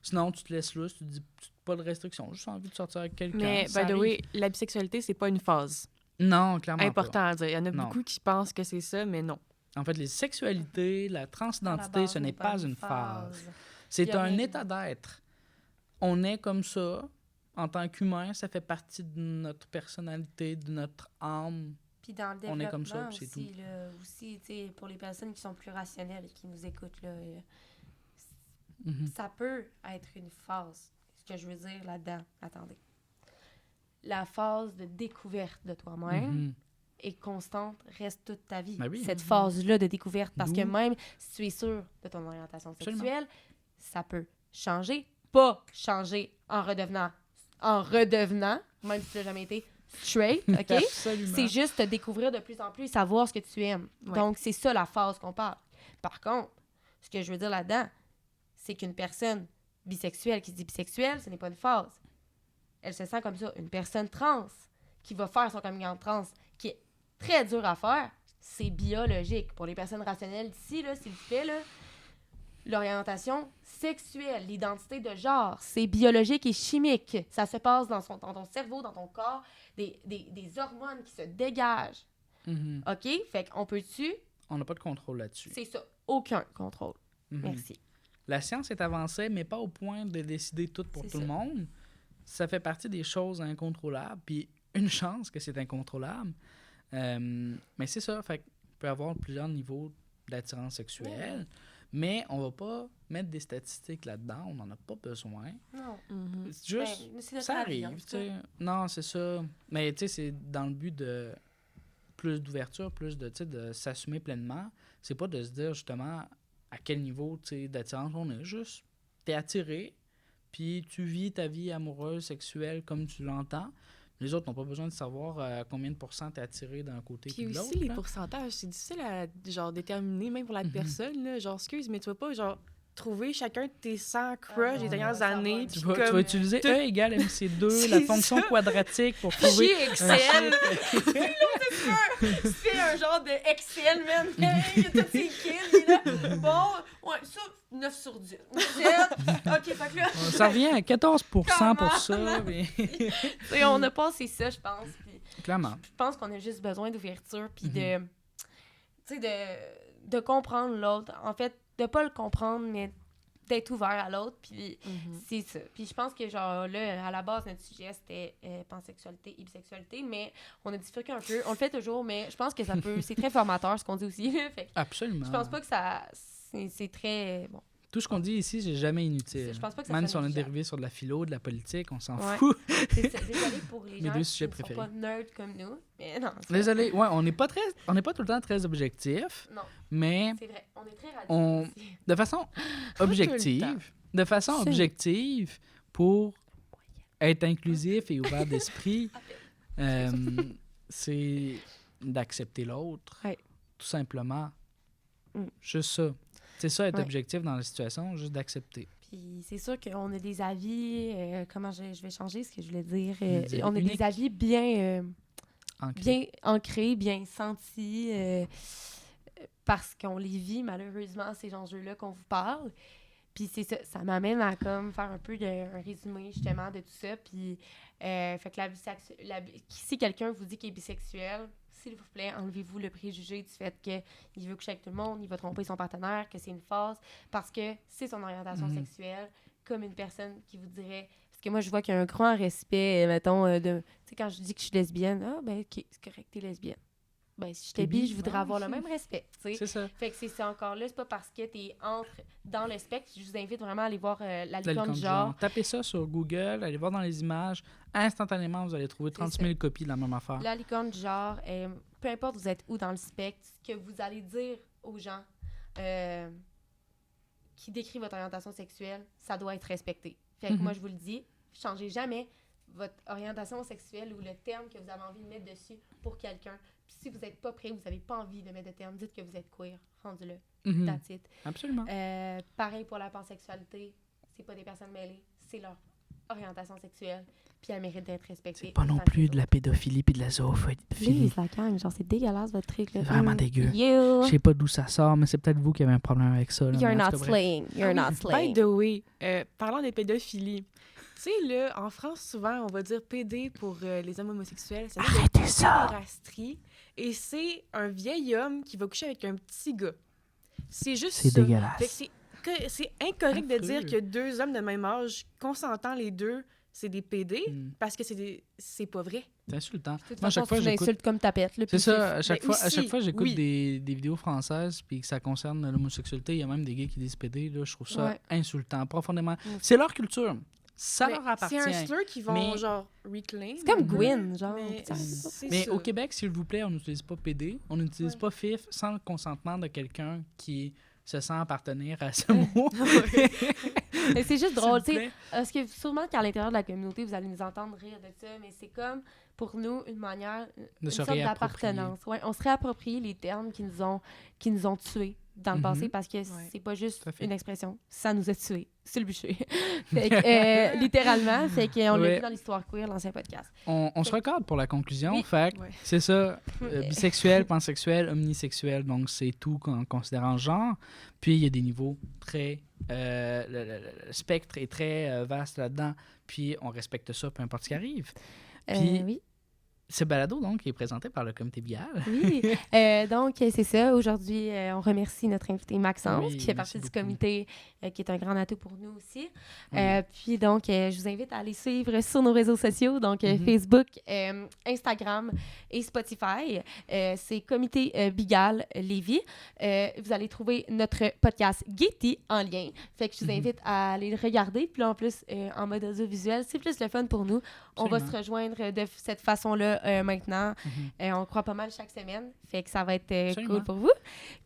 sinon, tu te laisses là, tu te dis pas de restrictions, juste envie de sortir avec quelqu'un. Mais, Ça by the arrive. way, la bisexualité, c'est pas une phase. Non, clairement Important pas. à dire. Il y en a Non. beaucoup qui pensent que c'est ça, mais non. En fait, les sexualités, la À la transidentité, base, ce n'est pas une phase. Il C'est y a un rien. état d'être. On est comme ça. En tant qu'humain, ça fait partie de notre personnalité, de notre âme. Puis dans le On est développement comme ça, puis c'est aussi, là, aussi, tu sais, pour les personnes qui sont plus rationnelles et qui nous écoutent, là, Mhm. ça peut être une phase. Ce que je veux dire là-dedans, attendez. La phase de découverte de toi-même Mhm. est constante, reste toute ta vie. Ben oui. Cette phase-là de découverte. Parce que D'où- même si tu es sûr de ton orientation Absolument. sexuelle, ça peut changer. Pas changer en redevenant, même si tu l'as jamais été, straight, OK? Absolument. C'est juste te découvrir de plus en plus et savoir ce que tu aimes. Ouais. Donc, c'est ça la phase qu'on parle. Par contre, ce que je veux dire là-dedans, c'est qu'une personne bisexuelle qui se dit bisexuelle, ce n'est pas une phase. Elle se sent comme ça. Une personne trans qui va faire son coming out trans, qui est très dur à faire, c'est biologique. Pour les personnes rationnelles d'ici, là, s'il vous plaît, là, l'orientation sexuelle, l'identité de genre, c'est biologique et chimique. Ça se passe dans ton cerveau, dans ton corps, des hormones qui se dégagent. Mhm. OK? Fait qu'on peut-tu... On n'a pas de contrôle là-dessus. C'est ça. Aucun contrôle. Mhm. Merci. La science est avancée, mais pas au point de décider tout pour C'est tout le ça. monde. Ça fait partie des choses incontrôlables, puis une chance que c'est incontrôlable. Mais c'est ça, fait qu'il peut y avoir plusieurs niveaux d'attirance sexuelle, mais on va pas mettre des statistiques là-dedans, on n'en a pas besoin. Non. C'est juste, Ben, c'est notre ça avis, en arrive, tout tu cas. sais. Non, c'est ça. Mais tu sais, c'est dans le but de plus d'ouverture, plus de, tu sais, de s'assumer pleinement. C'est pas de se dire justement à quel niveau, tu sais, d'attirance on est. Juste, t'es attiré, puis tu vis ta vie amoureuse, sexuelle comme tu l'entends. Les autres n'ont pas besoin de savoir combien de pourcents t'es attiré d'un côté Puis puis de aussi, l'autre. les là. pourcentages, c'est difficile à genre, déterminer, même pour la personne. Là, genre, excuse, mais tu vois pas, genre, trouver chacun de tes 100 crushs des dernières années. Tu puis vas comme utiliser tout- E égale MC2, C'est la fonction ça. quadratique pour trouver Chier Excel. chiffre. Tu fais un genre de Excel, man. Hey, il y a tous ces kills, il est là. Bon, ouais, ça, 9 sur 10. 7. OK, fait que là... Ça revient à 14% pour Comment? ça. Mais... Tu sais, on a passé ça, je pense. Puis Clairement. je pense qu'on a juste besoin d'ouverture, puis Mm-hmm. tu sais, de comprendre l'autre. En fait, de pas le comprendre, mais d'être ouvert à l'autre, puis c'est ça. Puis je pense que, genre, là, à la base, notre sujet, c'était pansexualité et bisexualité, mais on a bifurqué un peu. On le fait toujours, mais je pense que ça peut... c'est très formateur, ce qu'on dit aussi. Fait que Absolument. je pense pas que ça... C'est très... Bon. Tout ce qu'on dit ici, c'est jamais inutile. Je pense pas que ça Même soit si on a négligeable. dérivé sur de la philo, de la politique, on s'en Ouais. fout. C'est ça. Désolé pour les Mes gens deux qui sujets ne sont préférés. pas nerds comme nous, mais non. c'est Désolé, ouais, on n'est pas tout le temps très objectif, vrai. Non, mais c'est vrai. On est très On- radical aussi. de façon temps. objective, pour être inclusif et ouvert d'esprit, c'est d'accepter l'autre, Ouais. tout simplement. Mm. Juste ça. C'est ça, être Ouais. objectif dans la situation, juste d'accepter. Puis c'est sûr qu'on a des avis... comment je vais changer ce que je voulais dire? Dire On a unique. des avis bien Ancré. bien ancrés, bien sentis, parce qu'on les vit, malheureusement, ces enjeux-là qu'on vous parle. Puis c'est ça, ça m'amène à comme faire un peu un résumé, justement, de tout ça. Puis, fait que si quelqu'un vous dit qu'il est bisexuel, s'il vous plaît, enlevez-vous le préjugé du fait qu'il veut coucher avec tout le monde, il va tromper son partenaire, que c'est une phase, parce que c'est son orientation Mhm. sexuelle, comme une personne qui vous dirait... Parce que moi, je vois qu'il y a un grand respect, mettons, de... Tu sais, quand je dis que je suis lesbienne, ah, ben, OK, c'est correct, t'es lesbienne. Ben, si j'étais T'es bi? bi, je voudrais Ah, avoir le même respect, tu sais. C'est ça. Fait que c'est encore là, c'est pas parce que t'es dans le spectre. Je vous invite vraiment à aller voir la La licorne licorne du du genre. genre. Tapez ça sur Google, allez voir dans les images. Instantanément, vous allez trouver 30 000 copies de la même affaire. La licorne du genre, peu importe vous êtes où dans le spectre, ce que vous allez dire aux gens qui décrivent votre orientation sexuelle, ça doit être respecté. Fait que Mhm. moi, je vous le dis, changez jamais votre orientation sexuelle ou le terme que vous avez envie de mettre dessus pour quelqu'un. Puis si vous n'êtes pas prêt, vous n'avez pas envie de mettre de terme, dites que vous êtes queer, rendu là, Mhm. that's it. Absolument. Pareil pour la pansexualité, c'est pas des personnes mêlées, c'est leur orientation sexuelle, puis elle mérite d'être respectée. C'est pas non plus de la pédophilie puis de la zoophilie. Please, la gang, genre c'est dégueulasse votre truc là. C'est vraiment dégueu. You, Je sais pas d'où ça sort, mais c'est peut-être vous qui avez un problème avec ça. Là, you're mais en not tout cas, bref. slaying, you're not By slaying. the way, parlant de pédophilie, tu sais, là, en France, souvent, on va dire PD pour les hommes homosexuels. Ça veut dire Arrêtez ça! pédérastie. Et c'est un vieil homme qui va coucher avec un petit gars. C'est juste C'est ça. dégueulasse. Fait que c'est incorrect de Affreux. dire que deux hommes de même âge, consentant les deux, c'est des PD, Hmm. parce que c'est pas vrai. C'est insultant. De toute Moi, à chaque façon, fois, c'est une j'écoute. insulte comme tapette. Là, C'est puis ça, à chaque Mais fois, aussi, j'écoute oui. des vidéos françaises puis que ça concerne l'homosexualité, il y a même des gays qui disent PD, là, je trouve ça Ouais. insultant, profondément. Mm. C'est leur culture. Ça Mais leur appartient. c'est un slur qu'ils vont, Mais- genre, reclaim. C'est comme Mhm. Gwyn, genre. Mais putain. c'est Mais ça. au Québec, s'il vous plaît, on n'utilise pas PD, on n'utilise Ouais. pas FIF sans le consentement de quelqu'un qui se sent appartenir à ce mot. Mais c'est juste drôle, S'il tu vous sais. plaît. Parce que sûrement qu'à l'intérieur de la communauté, vous allez nous entendre rire de ça, mais c'est comme, pour nous, une manière, une se sorte réapproprier. d'appartenance. Ouais, on se réapproprie les termes qui nous ont tués dans le Mhm. passé parce que Ouais. c'est pas juste Tout à fait. une expression. Ça nous a tués. C'est le bûcher. Fait que, littéralement, fait qu'on l'a Ouais. vu dans l'histoire queer, l'ancien podcast. On se recorde pour la conclusion. Oui. Fait que Ouais. c'est ça. Euh, Bisexuel, pansexuel, omnisexuel. Donc, c'est tout en considérant le genre. Puis, il y a des niveaux très... le spectre est très vaste là-dedans. Puis, on respecte ça, peu importe ce qui arrive. Puis, oui. ce balado, donc, est présenté par le comité Bial. Oui, donc c'est ça. Aujourd'hui, on remercie notre invité Maxence, Oui, qui fait merci partie du beaucoup. comité, qui est un grand atout pour nous aussi. Oui. Puis donc, je vous invite à aller suivre sur nos réseaux sociaux, donc Mhm. Facebook, Instagram et Spotify. C'est Comité Bigal Lévis. Vous allez trouver notre podcast Getty en lien. Fait que je vous Mhm. invite à aller le regarder. Puis là, en plus, en mode audiovisuel, c'est plus le fun pour nous. On va se Absolument. rejoindre de cette façon-là maintenant. Mhm. On croit pas mal chaque semaine. Fait que ça va être Absolument. cool pour vous.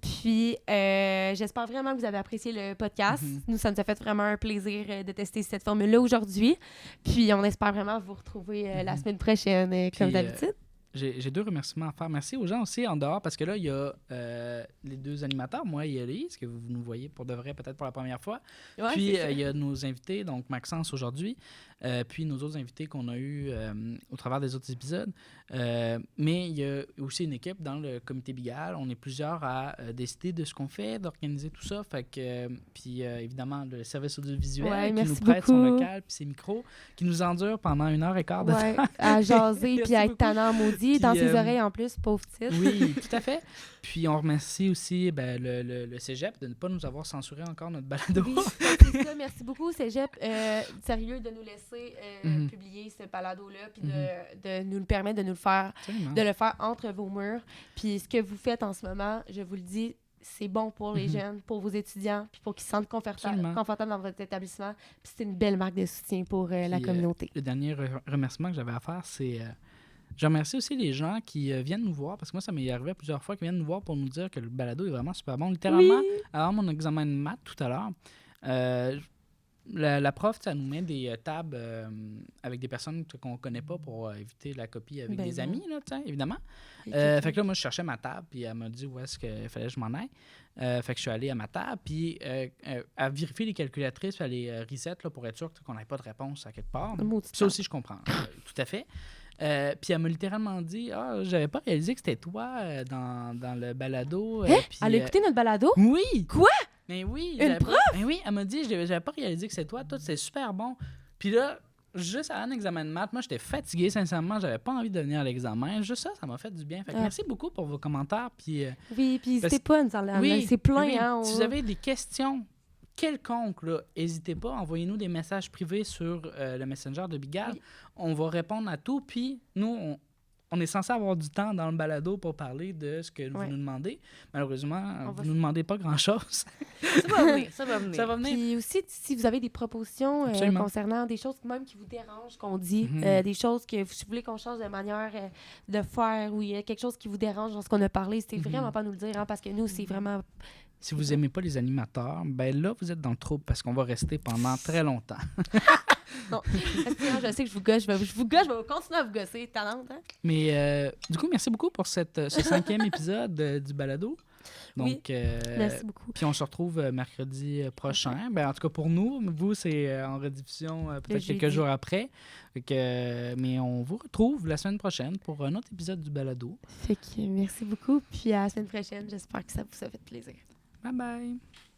Puis, j'espère vraiment que vous avez apprécié le podcast. Mhm. Nous, ça nous a fait vraiment un plaisir de tester cette formule-là aujourd'hui. Puis, on espère vraiment vous retrouver la Mhm. semaine prochaine, comme Puis, d'habitude. j'ai 2 remerciements à faire. Merci aux gens aussi en dehors, parce que là, il y a les 2 animateurs, moi et Elise, que vous nous voyez pour de vrai peut-être pour la première fois. Ouais, Puis, c'est ça. il y a nos invités, donc Maxence aujourd'hui, puis nos autres invités qu'on a eus au travers des autres épisodes. Mais il y a aussi une équipe dans le comité Bigal. On est plusieurs à décider de ce qu'on fait, d'organiser tout ça. Fait que, puis évidemment, le service audiovisuel Ouais, qui merci nous prête son beaucoup. local puis ses micros, qui nous endure pendant 1h15 de Ouais, temps. à jaser puis Merci à être beaucoup. tannant maudit Puis, dans ses oreilles en plus, pauvre petite. Oui, tout à fait. Puis on remercie aussi le Cégep de ne pas nous avoir censuré encore notre balado. Oui, c'est ça. Merci beaucoup, Cégep. Sérieux de nous laisser Mhm. publier ce balado-là puis de nous le permettre de nous le faire, Absolument. de le faire entre vos murs. Puis ce que vous faites en ce moment, je vous le dis, c'est bon pour les jeunes, pour vos étudiants, puis pour qu'ils se sentent Absolument. confortables dans votre établissement. Puis c'est une belle marque de soutien pour la Puis, communauté. Le dernier remerciement que j'avais à faire, c'est... je remercie aussi les gens qui viennent nous voir, parce que moi, ça m'est arrivé plusieurs fois, qui viennent nous voir pour nous dire que le balado est vraiment super bon. Littéralement, Oui. avant mon examen de maths tout à l'heure, la prof, ça nous met des tables avec des personnes qu'on ne connaît pas pour éviter la copie avec Ben des non. amis, là, évidemment. Et Fait que là, moi, je cherchais ma table, puis elle m'a dit où est-ce qu'il fallait que je m'en aille. Fait que je suis allé à ma table, puis à vérifier les calculatrices, puis à les reset là, pour être sûr qu'on n'avait pas de réponse à quelque part. Maudit Puis ça aussi, je comprends. Tout à fait. Puis elle m'a littéralement dit « Ah, j'avais pas réalisé que c'était toi dans le balado. Hein? Puis, Elle a écouté notre balado? Oui! Quoi? Mais oui! Une j'avais pas- Ben oui, elle m'a dit « J'avais pas réalisé que c'était toi. Toi, c'est super bon. » Puis là, juste avant un examen de maths, moi, j'étais fatigué, sincèrement. J'avais pas envie de venir à l'examen. Juste ça m'a fait du bien. Fait que merci beaucoup pour vos commentaires. Puis, Oui, puis n'hésitez Parce- pas à nous en oui, c'est plein, oui. hein? Si vous avez des questions quelconques, là, n'hésitez pas, envoyez-nous des messages privés sur le Messenger de Bigal. Oui. On va répondre à tout. Puis, nous, on est censé avoir du temps dans le balado pour parler de ce que vous Ouais. nous demandez. Malheureusement, On vous va ne nous demandez pas grand-chose. Ça va venir, ça va venir. Ça va venir. Puis aussi, si vous avez des propositions Absolument. concernant des choses même qui vous dérangent, qu'on dit, Mhm. des choses que vous voulez qu'on change de manière de faire, ou il y a quelque chose qui vous dérange dans ce qu'on a parlé, n'hésitez Mhm. vraiment pas à nous le dire, hein, parce que nous, c'est vraiment... Si vous n'aimez pas les animateurs, ben là, vous êtes dans le trouble parce qu'on va rester pendant très longtemps. Non, je sais que je vous gosse, je vais continuer à vous gosser, talente, hein? Mais du coup, merci beaucoup pour ce 5e épisode du balado. Donc, Oui. Merci beaucoup. Puis on se retrouve mercredi prochain. Ben, en tout cas pour nous, vous, c'est en rediffusion peut-être quelques jeudi. jours après. Fait que, mais on vous retrouve la semaine prochaine pour un autre épisode du balado. Fait que merci beaucoup, puis à la semaine prochaine, j'espère que ça vous a fait plaisir. Bye bye!